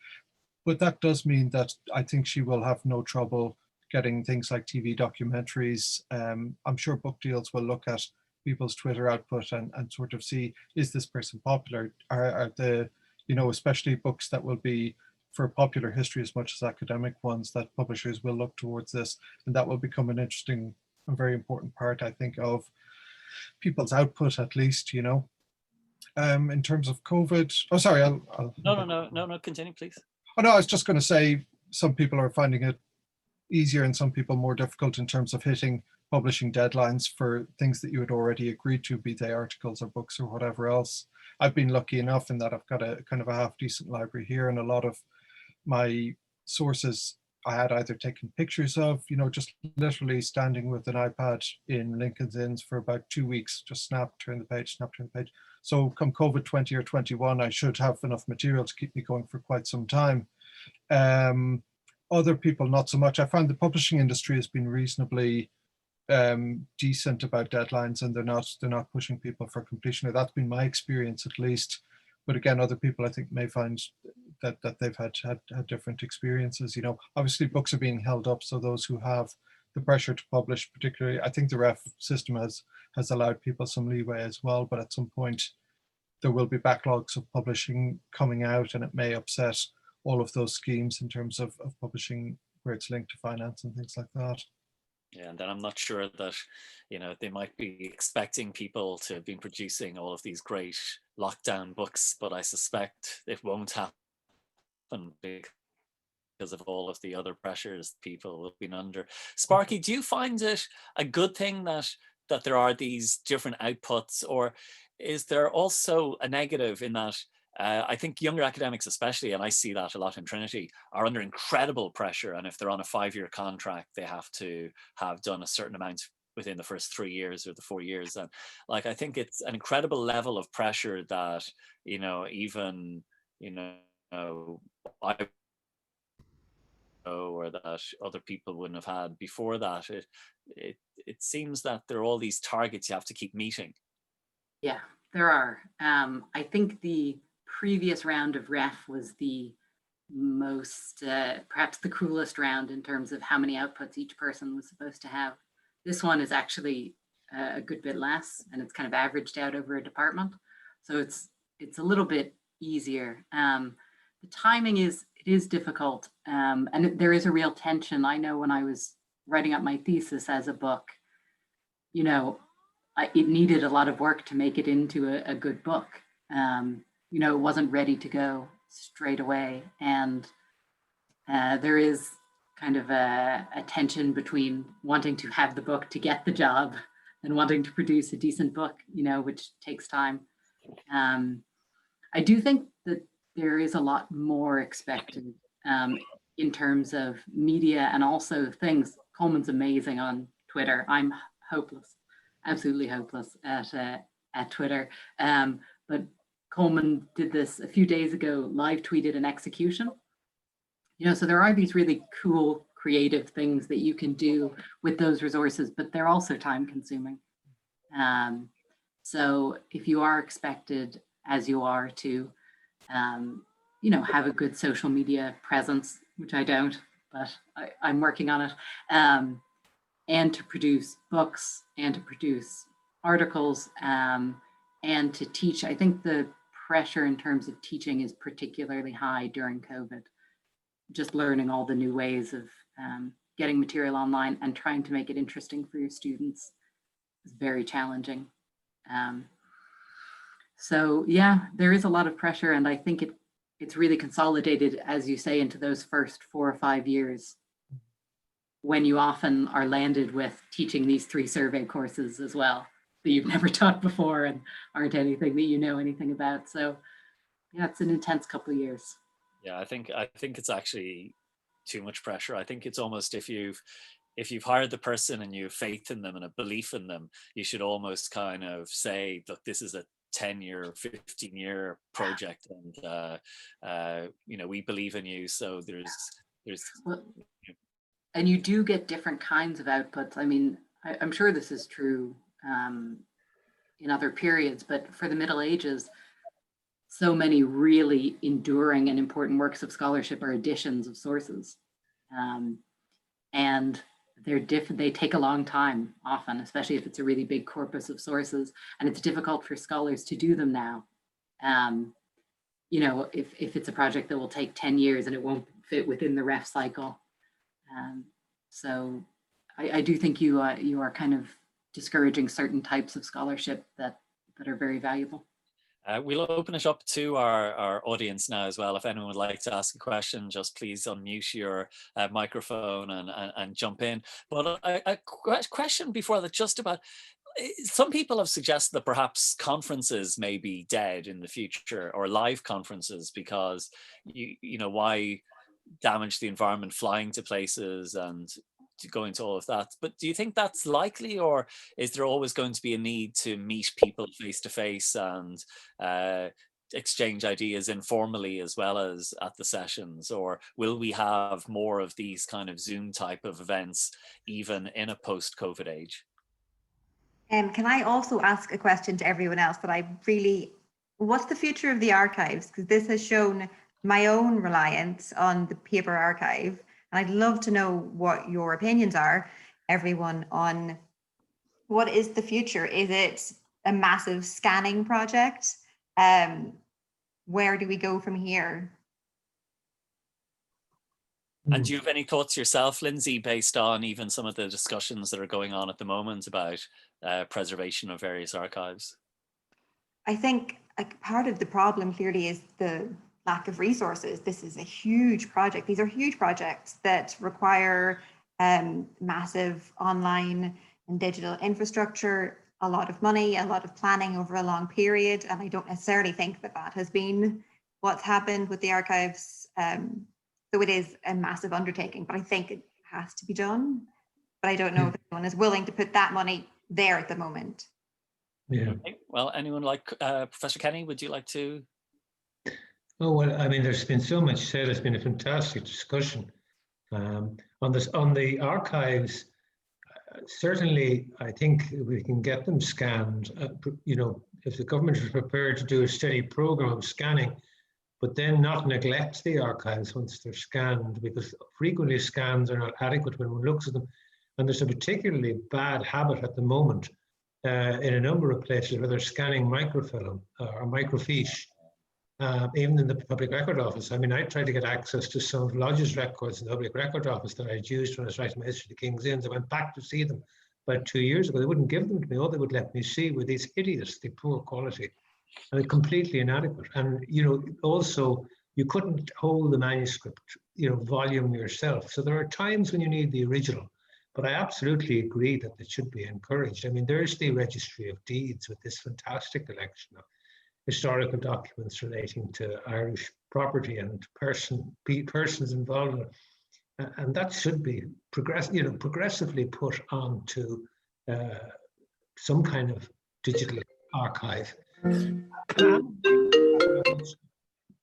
But that does mean that I think she will have no trouble getting things like TV documentaries. I'm sure book deals will look at people's Twitter output and sort of see, is this person popular? Are the, you know, especially books that will be for popular history as much as academic ones, that publishers will look towards this, and that will become an interesting and very important part, I think, of people's output, at least, you know. In terms of COVID, oh, sorry, I'll No, continue, please. Oh no, I was just going to say some people are finding it easier and some people more difficult in terms of hitting publishing deadlines for things that you had already agreed to, be they articles or books or whatever else. I've been lucky enough in that I've got a kind of a half decent library here, and a lot of my sources I had either taken pictures of, you know, just literally standing with an iPad in Lincoln's Inns for about 2 weeks, just snap, turn the page, snap, turn the page. So come COVID 20 or 21, I should have enough material to keep me going for quite some time. Other people, not so much. I found the publishing industry has been reasonably decent about deadlines, and they're not pushing people for completion. That's been my experience, at least. But again, other people I think may find that they've had different experiences. You know, obviously books are being held up, so those who have the pressure to publish, particularly, I think the ref system has allowed people some leeway as well. But at some point, there will be backlogs of publishing coming out, and it may upset all of those schemes in terms of publishing where it's linked to finance and things like that. Yeah, and then I'm not sure that, you know, they might be expecting people to have been producing all of these great lockdown books, but I suspect it won't happen because of all of the other pressures people have been under. Sparky, do you find it a good thing that there are these different outputs, or is there also a negative in that I think younger academics especially, and I see that a lot in Trinity, are under incredible pressure, and if they're on a 5-year contract, they have to have done a certain amount within the first 3 years or the 4 years. And like, I think it's an incredible level of pressure that, you know, even, you know, I or that other people wouldn't have had before that. It seems that there are all these targets you have to keep meeting. Yeah, there are. I think the previous round of ref was the most, perhaps the cruelest round in terms of how many outputs each person was supposed to have. This one is actually a good bit less, and it's kind of averaged out over a department. So it's a little bit easier. The timing is difficult, and there is a real tension. I know when I was writing up my thesis as a book, you know, it needed a lot of work to make it into a good book. You know, it wasn't ready to go straight away. And there is kind of a tension between wanting to have the book to get the job and wanting to produce a decent book, you know, which takes time. I do think that there is a lot more expected in terms of media and also things. Coleman's amazing on Twitter. I'm hopeless, absolutely hopeless at Twitter. But Coleman did this a few days ago, live tweeted an execution. You know, so there are these really cool, creative things that you can do with those resources, but they're also time consuming. So if you are expected, as you are, to, you know, have a good social media presence, which I don't, but I'm working on it, and to produce books and to produce articles, and to teach, I think the pressure in terms of teaching is particularly high during COVID. Just learning all the new ways of getting material online and trying to make it interesting for your students is very challenging. So yeah, there is a lot of pressure, and I think it's really consolidated, as you say, into those first 4 or 5 years, when you often are landed with teaching these 3 survey courses as well that you've never taught before and aren't anything that you know anything about. So yeah, it's an intense couple of years. Yeah, I think it's actually too much pressure. I think it's almost, if you've hired the person and you have faith in them and a belief in them, you should almost kind of say, look, this is a 10-year, 15-year project, and we believe in you. So there's well, and you do get different kinds of outputs. I mean, I'm sure this is true in other periods, but for the Middle Ages, so many really enduring and important works of scholarship are editions of sources. And they're different. They take a long time often, especially if it's a really big corpus of sources, and it's difficult for scholars to do them now. If it's a project that will take 10 years and it won't fit within the ref cycle. So I do think you are kind of discouraging certain types of scholarship that are very valuable. We'll open it up to our audience now as well. If anyone would like to ask a question, just please unmute your microphone and jump in. But a question before that, just about, some people have suggested that perhaps conferences may be dead in the future, or live conferences, because why damage the environment flying to places and to go into all of that. But do you think that's likely, or is there always going to be a need to meet people face to face and exchange ideas informally as well as at the sessions? Or will we have more of these kind of Zoom type of events even in a post-COVID age? Can I also ask a question to everyone else that what's the future of the archives? Because this has shown my own reliance on the paper archive. And I'd love to know what your opinions are, everyone, on what is the future. Is it a massive scanning project? Where do we go from here? And do you have any thoughts yourself, Lynsey, based on even some of the discussions that are going on at the moment about preservation of various archives? I think part of the problem clearly is the lack of resources. This is a huge project. These are huge projects that require massive online and digital infrastructure, a lot of money, a lot of planning over a long period. And I don't necessarily think that has been what's happened with the archives. So it is a massive undertaking, but I think it has to be done. But I don't know if anyone is willing to put that money there at the moment. Yeah. Okay. Well, anyone like Professor Kenny, would you like to? Oh, well, I mean, there's been so much said. It's been a fantastic discussion on the archives. Certainly, I think we can get them scanned. If the government is prepared to do a steady program of scanning, but then not neglect the archives once they're scanned, because frequently scans are not adequate when one looks at them. And there's a particularly bad habit at the moment in a number of places where they're scanning microfilm or microfiche. Even in the Public Record Office. I mean, I tried to get access to some of Lodge's records in the Public Record Office that I'd used when I was writing my history of the King's Inns. I went back to see them about 2 years ago. They wouldn't give them to me. All they would let me see were these hideously poor quality and completely inadequate. And, also you couldn't hold the manuscript, volume yourself. So there are times when you need the original, but I absolutely agree that it should be encouraged. I mean, there's the Registry of Deeds with this fantastic collection of historical documents relating to Irish property and persons involved in it. And that should be progressively put onto some kind of digital archive.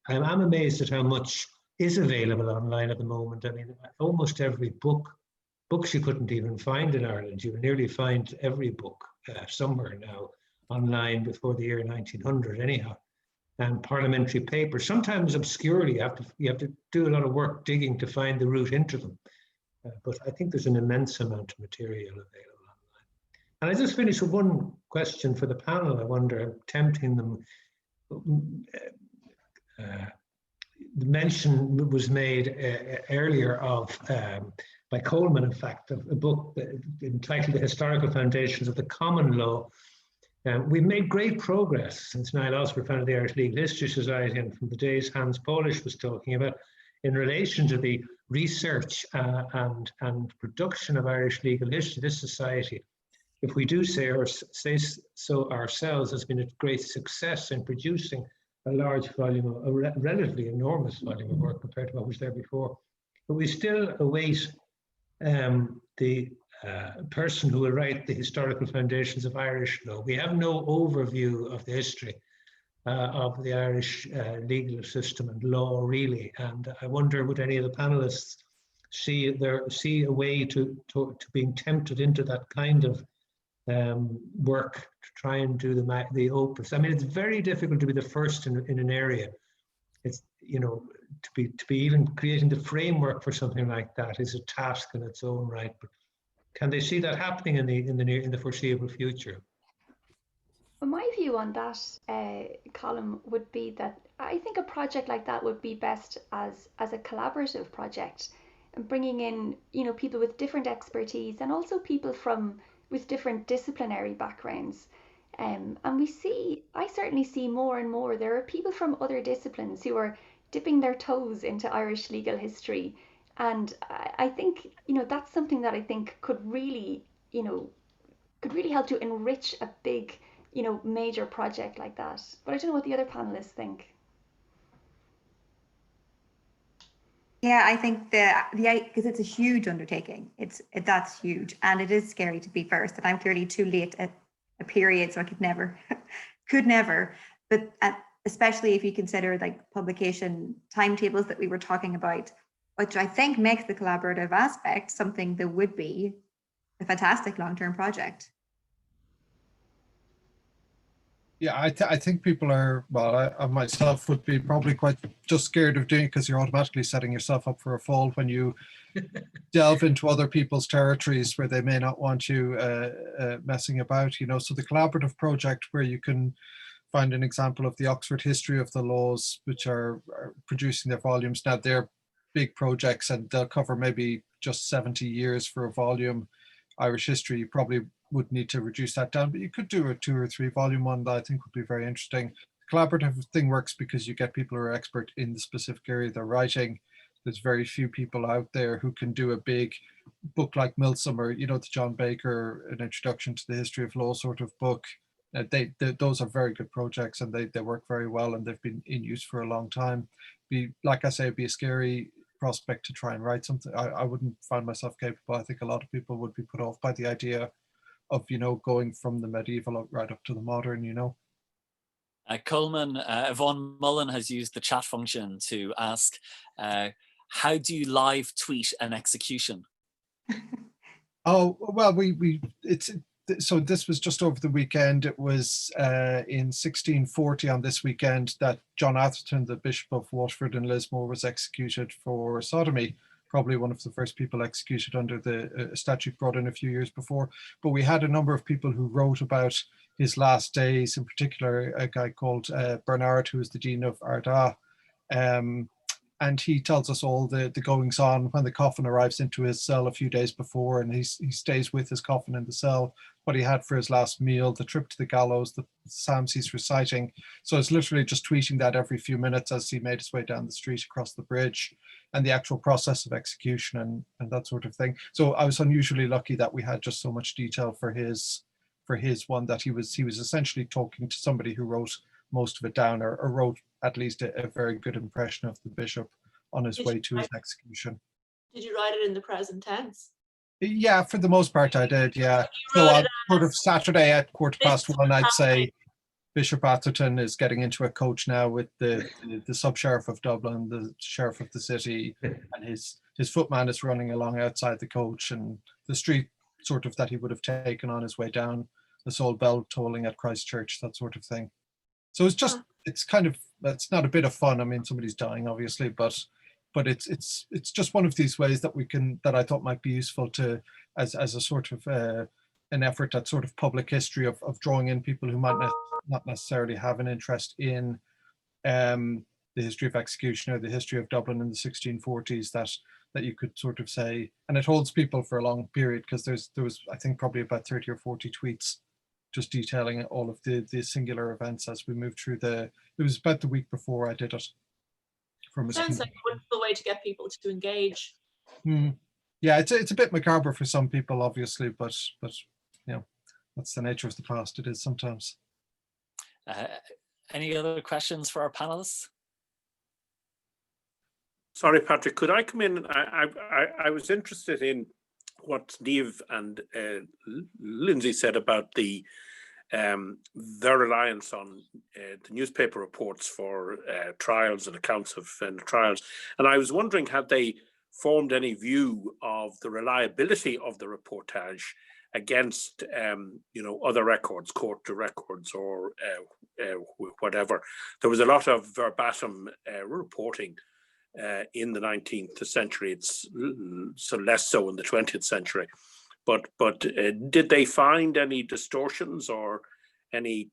I'm amazed at how much is available online at the moment. I mean, almost every books you couldn't even find in Ireland. You would nearly find every book somewhere now online before the year 1900 anyhow. And parliamentary papers, sometimes obscurely, you have to do a lot of work digging to find the route into them. But I think there's an immense amount of material available online. And I just finished with one question for the panel. I wonder, I'm tempting them. The mention was made earlier of, by Coleman, in fact, of a book entitled The Historical Foundations of the Common Law. We've made great progress since Niall Osber founded the Irish Legal History Society, and from the days Hans Polish was talking about, in relation to the research and production of Irish legal history. This society, if we do say so ourselves, has been a great success in producing a large volume, a relatively enormous volume of work compared to what was there before. But we still await the person who will write the historical foundations of Irish law. We have no overview of the history of the Irish legal system and law, really. And I wonder, would any of the panelists see a way to being tempted into that kind of work to try and do the opus? I mean, it's very difficult to be the first in an area. It's, you know, to be even creating the framework for something like that is a task in its own right. But can they see that happening in the foreseeable future? Well, my view on that, Colin, would be that I think a project like that would be best as a collaborative project, and bringing in, you know, people with different expertise and also people with different disciplinary backgrounds. And I certainly see more and more, there are people from other disciplines who are dipping their toes into Irish legal history. And I think, you know, that's something that I think could really help to enrich a big, you know, major project like that. But I don't know what the other panelists think. Yeah, I think because it's a huge undertaking. That's huge, and it is scary to be first. And I'm clearly too late at a period, so I could never, But especially if you consider like publication timetables that we were talking about, which I think makes the collaborative aspect something that would be a fantastic long-term project. Yeah, I think people are, well, I myself would be probably quite just scared of doing it, because you're automatically setting yourself up for a fall when you delve into other people's territories where they may not want you messing about, you know. So the collaborative project where you can find an example of the Oxford History of the Laws, which are producing their volumes now. They're big projects and they'll cover maybe just 70 years for a volume. Irish history, you probably would need to reduce that down, but you could do a 2 or 3 volume one that I think would be very interesting. The collaborative thing works because you get people who are expert in the specific area they're writing. There's very few people out there who can do a big book like Midsummer, you know, the John Baker, an introduction to the history of law sort of book. Those are very good projects, and they work very well, and they've been in use for a long time. Like I say, it'd be a scary prospect to try and write something. I wouldn't find myself capable. I think a lot of people would be put off by the idea of, you know, going from the medieval right up to the modern, you know. Coleman, Yvonne Mullen has used the chat function to ask, how do you live tweet an execution? Oh, well, so this was just over the weekend. It was in 1640 on this weekend that John Atherton, the Bishop of Waterford and Lismore, was executed for sodomy. Probably one of the first people executed under the statute brought in a few years before. But we had a number of people who wrote about his last days, in particular a guy called Bernard, who was the Dean of Ardagh. And he tells us all the goings on when the coffin arrives into his cell a few days before, and he stays with his coffin in the cell, what he had for his last meal, the trip to the gallows, the psalms he's reciting. So it's literally just tweeting that every few minutes as he made his way down the street across the bridge, and the actual process of execution and that sort of thing. So I was unusually lucky that we had just so much detail for his one, that he was essentially talking to somebody who wrote most of it down, or wrote at least a very good impression of the bishop on his way to his execution. Did you write it in the present tense? Yeah, for the most part I did, yeah. So on sort of Saturday at 1:15, I'd say Bishop Atherton is getting into a coach now with the sub-sheriff of Dublin, the sheriff of the city, and his footman is running along outside the coach, and the street sort of that he would have taken on his way down, this old bell tolling at Christchurch, that sort of thing. So it's just, it's not a bit of fun. I mean, somebody's dying, obviously, but it's just one of these ways that I thought might be useful to, as a sort of an effort at sort of public history of drawing in people who might not necessarily have an interest in the history of execution or the history of Dublin in the 1640s, that you could sort of say, and it holds people for a long period, because there was I think probably about 30 or 40 tweets just detailing all of the singular events as we moved through it was about the week before I did it. Sounds like a wonderful way to get people to engage. Yeah, it's a bit macabre for some people, obviously, but you know, that's the nature of the past. It is sometimes. Any other questions for our panelists? Sorry, Patrick, could I come in? I was interested in what Niamh and Lynsey said about their reliance on the newspaper reports for trials and accounts of trials. And I was wondering, had they formed any view of the reliability of the reportage against other records, court records, or whatever? There was a lot of verbatim reporting in the 19th century. It's so less so in the 20th century. But did they find any distortions or any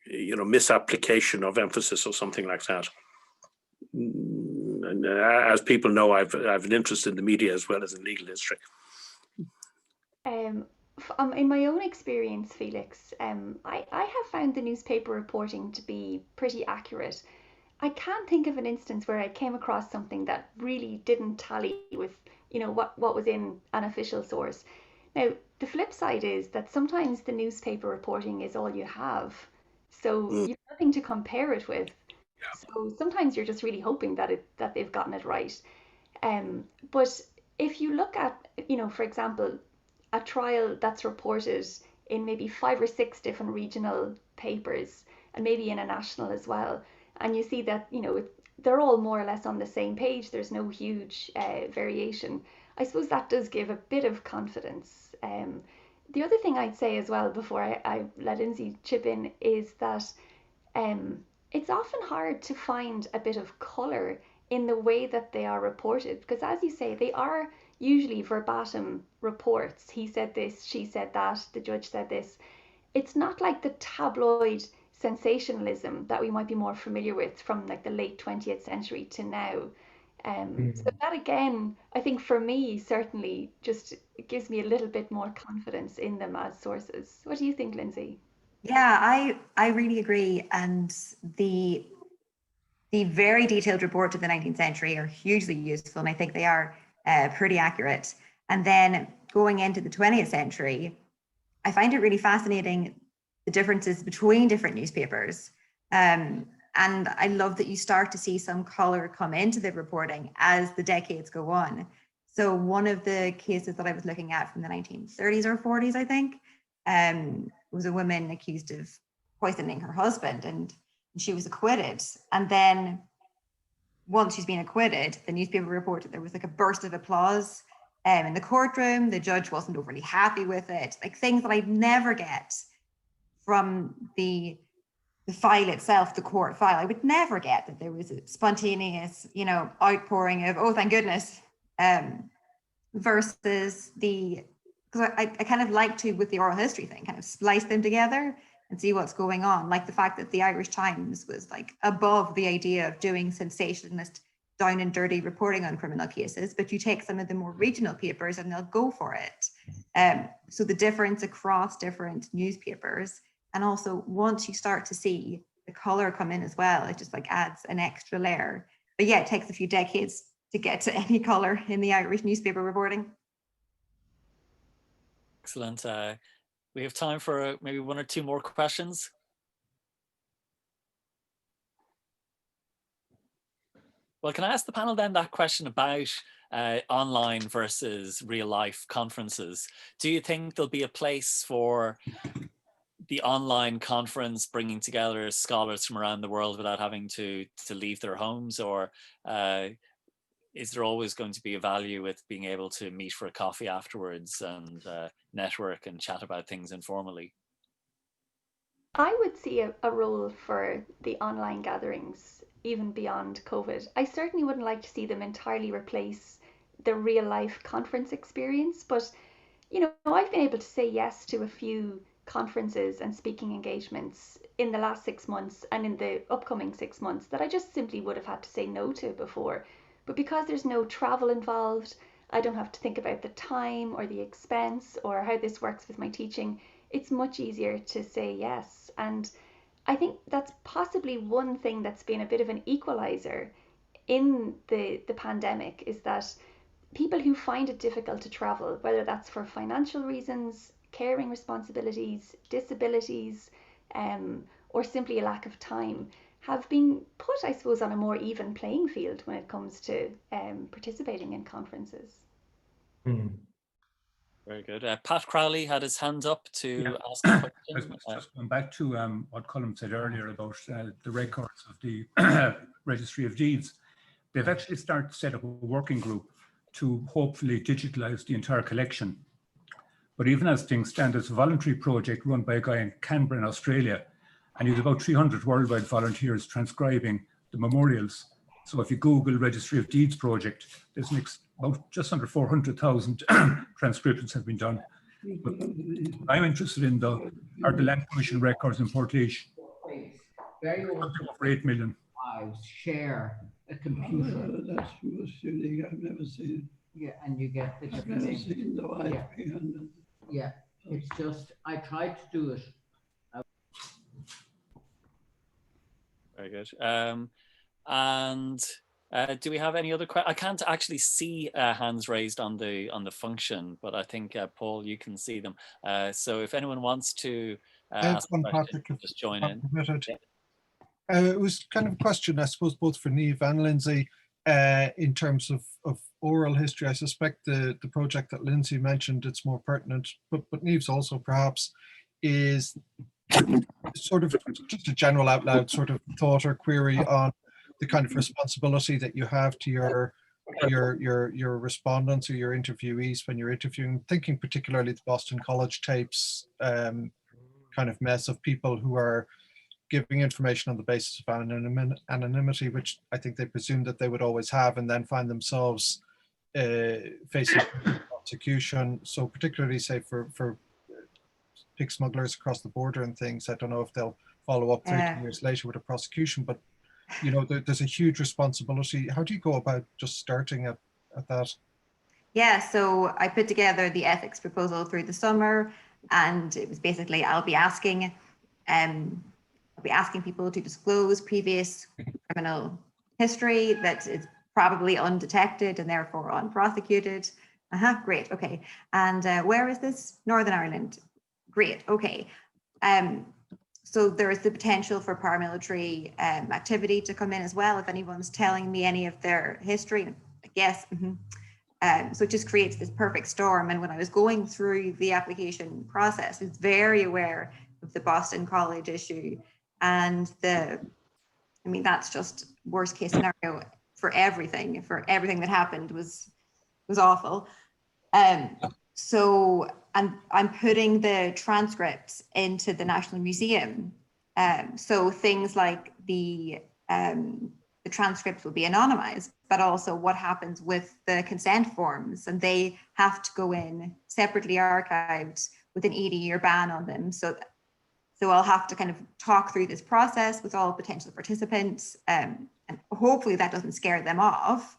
misapplication of emphasis or something like that? And as people know, I've an interest in the media as well as in legal history. In my own experience, Felix, I have found the newspaper reporting to be pretty accurate. I can't think of an instance where I came across something that really didn't tally with, what was in an official source. Now, the flip side is that sometimes the newspaper reporting is all you have, so you've nothing to compare it with. So sometimes you're just really hoping that they've gotten it right. But if you look at, for example, a trial that's reported in maybe 5 or 6 different regional papers and maybe in a national as well, and you see that they're all more or less on the same page, there's no huge variation, I suppose that does give a bit of confidence. The other thing I'd say as well before I let Lynsey chip in is that it's often hard to find a bit of colour in the way that they are reported, because as you say, they are usually verbatim reports. He said this, she said that, the judge said this. It's not like the tabloid sensationalism that we might be more familiar with from like the late 20th century to now. So that again, I think for me, certainly just gives me a little bit more confidence in them as sources. What do you think, Lynsey? Yeah, I really agree. And the very detailed reports of the 19th century are hugely useful, and I think they are pretty accurate. And then going into the 20th century, I find it really fascinating the differences between different newspapers. And I love that you start to see some color come into the reporting as the decades go on. So one of the cases that I was looking at from the 1930s or 40s, I think, was a woman accused of poisoning her husband, and she was acquitted. And then once she's been acquitted, the newspaper reported there was like a burst of applause in the courtroom. The judge wasn't overly happy with it, like things that I'd never get from the file itself, the court file. I would never get that there was a spontaneous, outpouring of, oh, thank goodness, versus because I kind of like to, with the oral history thing, kind of splice them together and see what's going on. Like the fact that the Irish Times was like above the idea of doing sensationalist, down and dirty reporting on criminal cases, but you take some of the more regional papers and they'll go for it. So the difference across different newspapers, and also once you start to see the color come in as well, it just like adds an extra layer. But yeah, it takes a few decades to get to any color in the Irish newspaper reporting. Excellent. We have time for maybe 1 or 2 more questions. Well, can I ask the panel then that question about online versus real life conferences? Do you think there'll be a place for the online conference bringing together scholars from around the world without having to leave their homes, or is there always going to be a value with being able to meet for a coffee afterwards and network and chat about things informally? I would see a role for the online gatherings even beyond COVID. I certainly wouldn't like to see them entirely replace the real life conference experience, but I've been able to say yes to a few conferences and speaking engagements in the last 6 months and in the upcoming 6 months that I just simply would have had to say no to before. But because there's no travel involved, I don't have to think about the time or the expense or how this works with my teaching. It's much easier to say yes. And I think that's possibly one thing that's been a bit of an equalizer in the pandemic, is that people who find it difficult to travel, whether that's for financial reasons, caring responsibilities, disabilities, or simply a lack of time have been put, I suppose, on a more even playing field when it comes to participating in conferences. Very good. Pat Crowley had his hand up to ask a question. Just going back to what Colm said earlier about the records of the Registry of Deeds. They've actually set up a working group to hopefully digitalize the entire collection. But even as things stand, it's a voluntary project run by a guy in Canberra in Australia, and he's about 300 worldwide volunteers transcribing the memorials. So if you Google Registry of Deeds project, there's about just under 400,000 transcriptions have been done. But what I'm interested in, though, are the Land Commission records in Portlaoise. Over 8 million. Share a computer. That's most unique. I've never seen. Yeah, and you get the I've never seen the white behind. Yeah, it's just, I tried to do it. Very good. Do we have any other questions? I can't actually see hands raised on the function, but I think Paul, you can see them. So if anyone wants to ask a question, just join in. It was kind of a question, I suppose, both for Niamh and Lynsey, in terms of oral history. I suspect the project that Lynsey mentioned, it's more pertinent, but Niamh's also perhaps is sort of just a general out loud sort of thought or query on the kind of responsibility that you have to your respondents or your interviewees when you're interviewing, thinking particularly the Boston College tapes kind of mess of people who are giving information on the basis of anonymity, which I think they presume that they would always have, and then find themselves facing prosecution. So particularly, say, for pig smugglers across the border and things, I don't know if they'll follow up 30 years later with a prosecution, but you know, there's a huge responsibility. How do you go about just starting at that? Yeah, so I put together the ethics proposal through the summer, and it was basically I'll be asking people to disclose previous criminal history that is probably undetected and therefore unprosecuted. Great, okay. And where is this? Northern Ireland. Great, okay. So there is the potential for paramilitary activity to come in as well if anyone's telling me any of their history. Yes. So it just creates this perfect storm. And when I was going through the application process, I was very aware of the Boston College issue, and that's just worst case scenario for everything that happened was awful. So I'm putting the transcripts into the National Museum. So things like the transcripts will be anonymized, but also what happens with the consent forms, and they have to go in separately archived with an 80-year ban on them. So I'll have to kind of talk through this process with all potential participants, and hopefully that doesn't scare them off,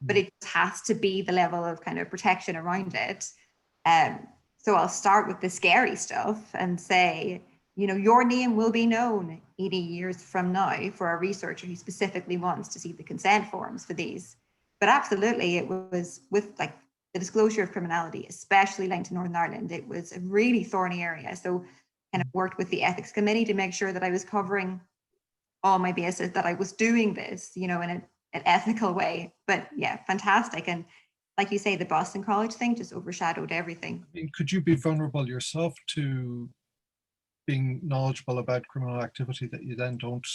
but it has to be the level of kind of protection around it. So I'll start with the scary stuff and say, you know, your name will be known 80 years from now for a researcher who specifically wants to see the consent forms for these. But absolutely, it was with like the disclosure of criminality, especially linked to Northern Ireland, it was a really thorny area. So kind of worked with the ethics committee to make sure that I was covering all my bases, that I was doing this, you know, in an ethical way. But yeah, fantastic. And like you say, the Boston College thing just overshadowed everything. I mean, could you be vulnerable yourself to being knowledgeable about criminal activity that you then don't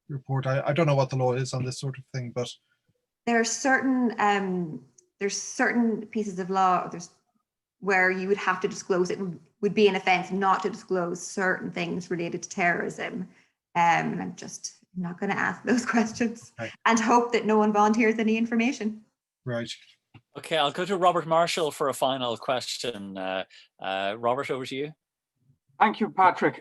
report? I don't know what the law is on this sort of thing, but there are certain pieces of law where you would have to disclose. It would be an offence not to disclose certain things related to terrorism. And I'm just not going to ask those questions, right, and hope that no one volunteers any information. Right. Okay, I'll go to Robert Marshall for a final question. Robert, over to you. Thank you, Patrick.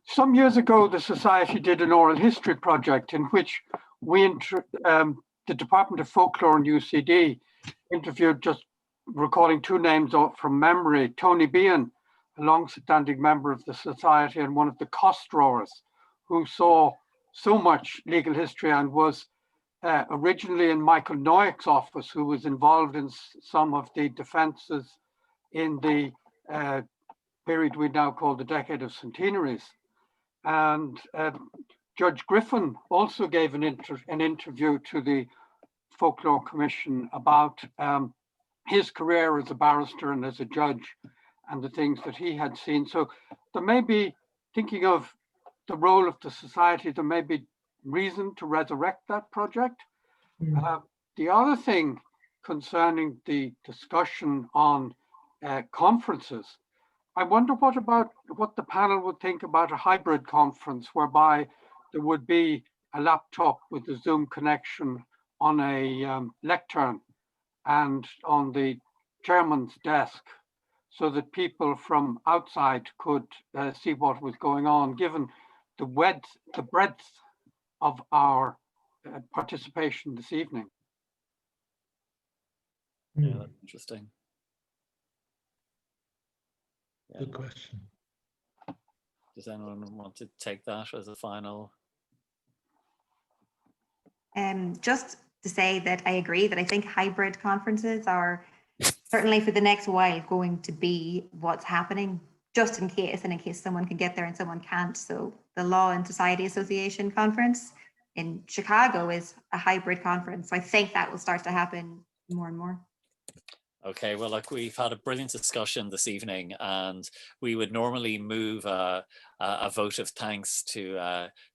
Some years ago, the Society did an oral history project in which the Department of Folklore and UCD interviewed, just recalling two names from memory, Tony Behan, a long-standing member of the Society and one of the cost drawers, who saw so much legal history and was originally in Michael Noyack's office, who was involved in some of the defences in the period we now call the Decade of Centenaries. And Judge Griffin also gave an interview to the Folklore Commission about his career as a barrister and as a judge and the things that he had seen. So there may be, thinking of the role of the society, there may be reason to resurrect that project. The other thing concerning the discussion on conferences, I wonder what the panel would think about a hybrid conference whereby there would be a laptop with a Zoom connection on a lectern and on the chairman's desk, so that people from outside could see what was going on, given the breadth of our participation this evening. Yeah, that's interesting. Yeah. Good question. Does anyone want to take that as a final? Just to say that I agree that I think hybrid conferences are certainly for the next while going to be what's happening, just in case, and in case someone can get there and someone can't. So the Law and Society Association conference in Chicago is a hybrid conference. So I think that will start to happen more and more. Okay, well, look, we've had a brilliant discussion this evening, and we would normally move a vote of thanks to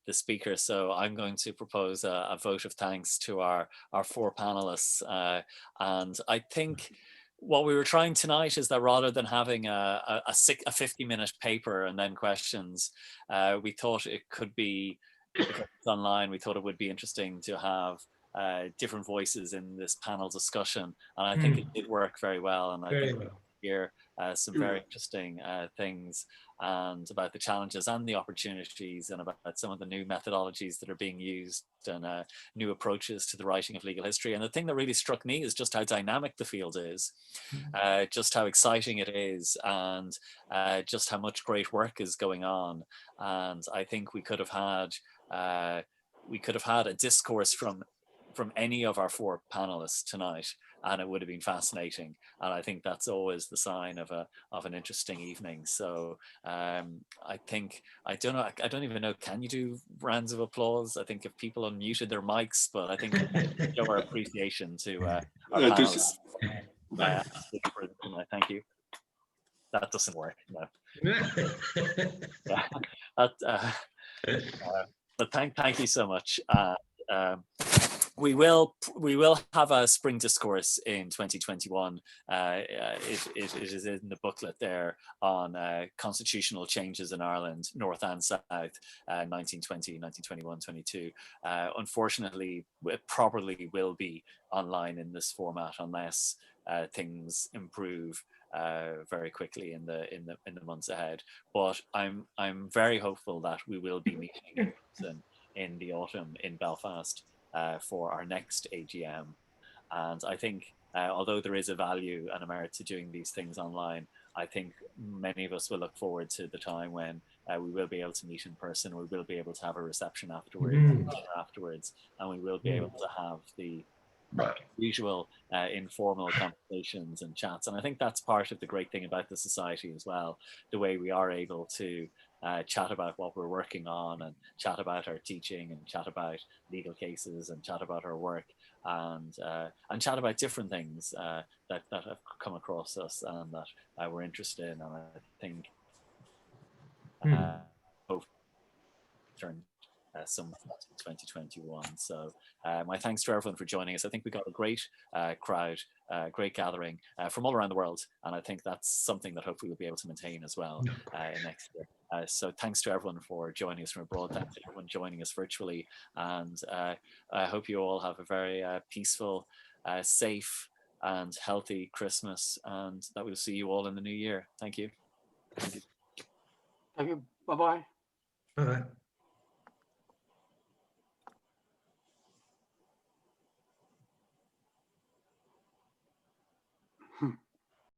the speaker. So I'm going to propose a vote of thanks to our 4 panelists. And I think what we were trying tonight is that rather than having a 50-minute paper and then questions, we thought it could be, if it's online, we thought it would be interesting to have different voices in this panel discussion, and I think it did work very well. And I think we hear some very interesting things and about the challenges and the opportunities, and about some of the new methodologies that are being used and new approaches to the writing of legal history. And the thing that really struck me is just how dynamic the field is, just how exciting it is, and just how much great work is going on. And I think we could have had a discourse from any of our 4 panelists tonight, and it would have been fascinating. And I think that's always the sign of an interesting evening. So I don't even know, can you do rounds of applause? I think if people unmuted their mics, but I think show our appreciation to our panelists. Thank you. That doesn't work, no. But thank you so much. We will have a spring discourse in 2021. It is in the booklet there on constitutional changes in Ireland, North and South, 1920, 1921, 22. Unfortunately, it probably will be online in this format unless things improve very quickly in the months ahead. But I'm very hopeful that we will be meeting in person in the autumn in Belfast for our next AGM. And I think although there is a value and a merit to doing these things online, I think many of us will look forward to the time when we will be able to meet in person, we will be able to have a reception afterwards, and we will be able to have the usual informal conversations and chats. And I think that's part of the great thing about the society as well, the way we are able to chat about what we're working on, and chat about our teaching, and chat about legal cases, and chat about our work, and chat about different things that have come across us and that we're interested in. And I think both turn some in 2021. So my thanks to everyone for joining us. I think we got a great crowd, great gathering from all around the world, and I think that's something that hopefully we'll be able to maintain as well next year. So thanks to everyone for joining us from abroad. Thanks to everyone joining us virtually, and I hope you all have a very peaceful, safe and healthy Christmas, and that we'll see you all in the new year. Thank you. Thank you. Bye-bye. Bye-bye.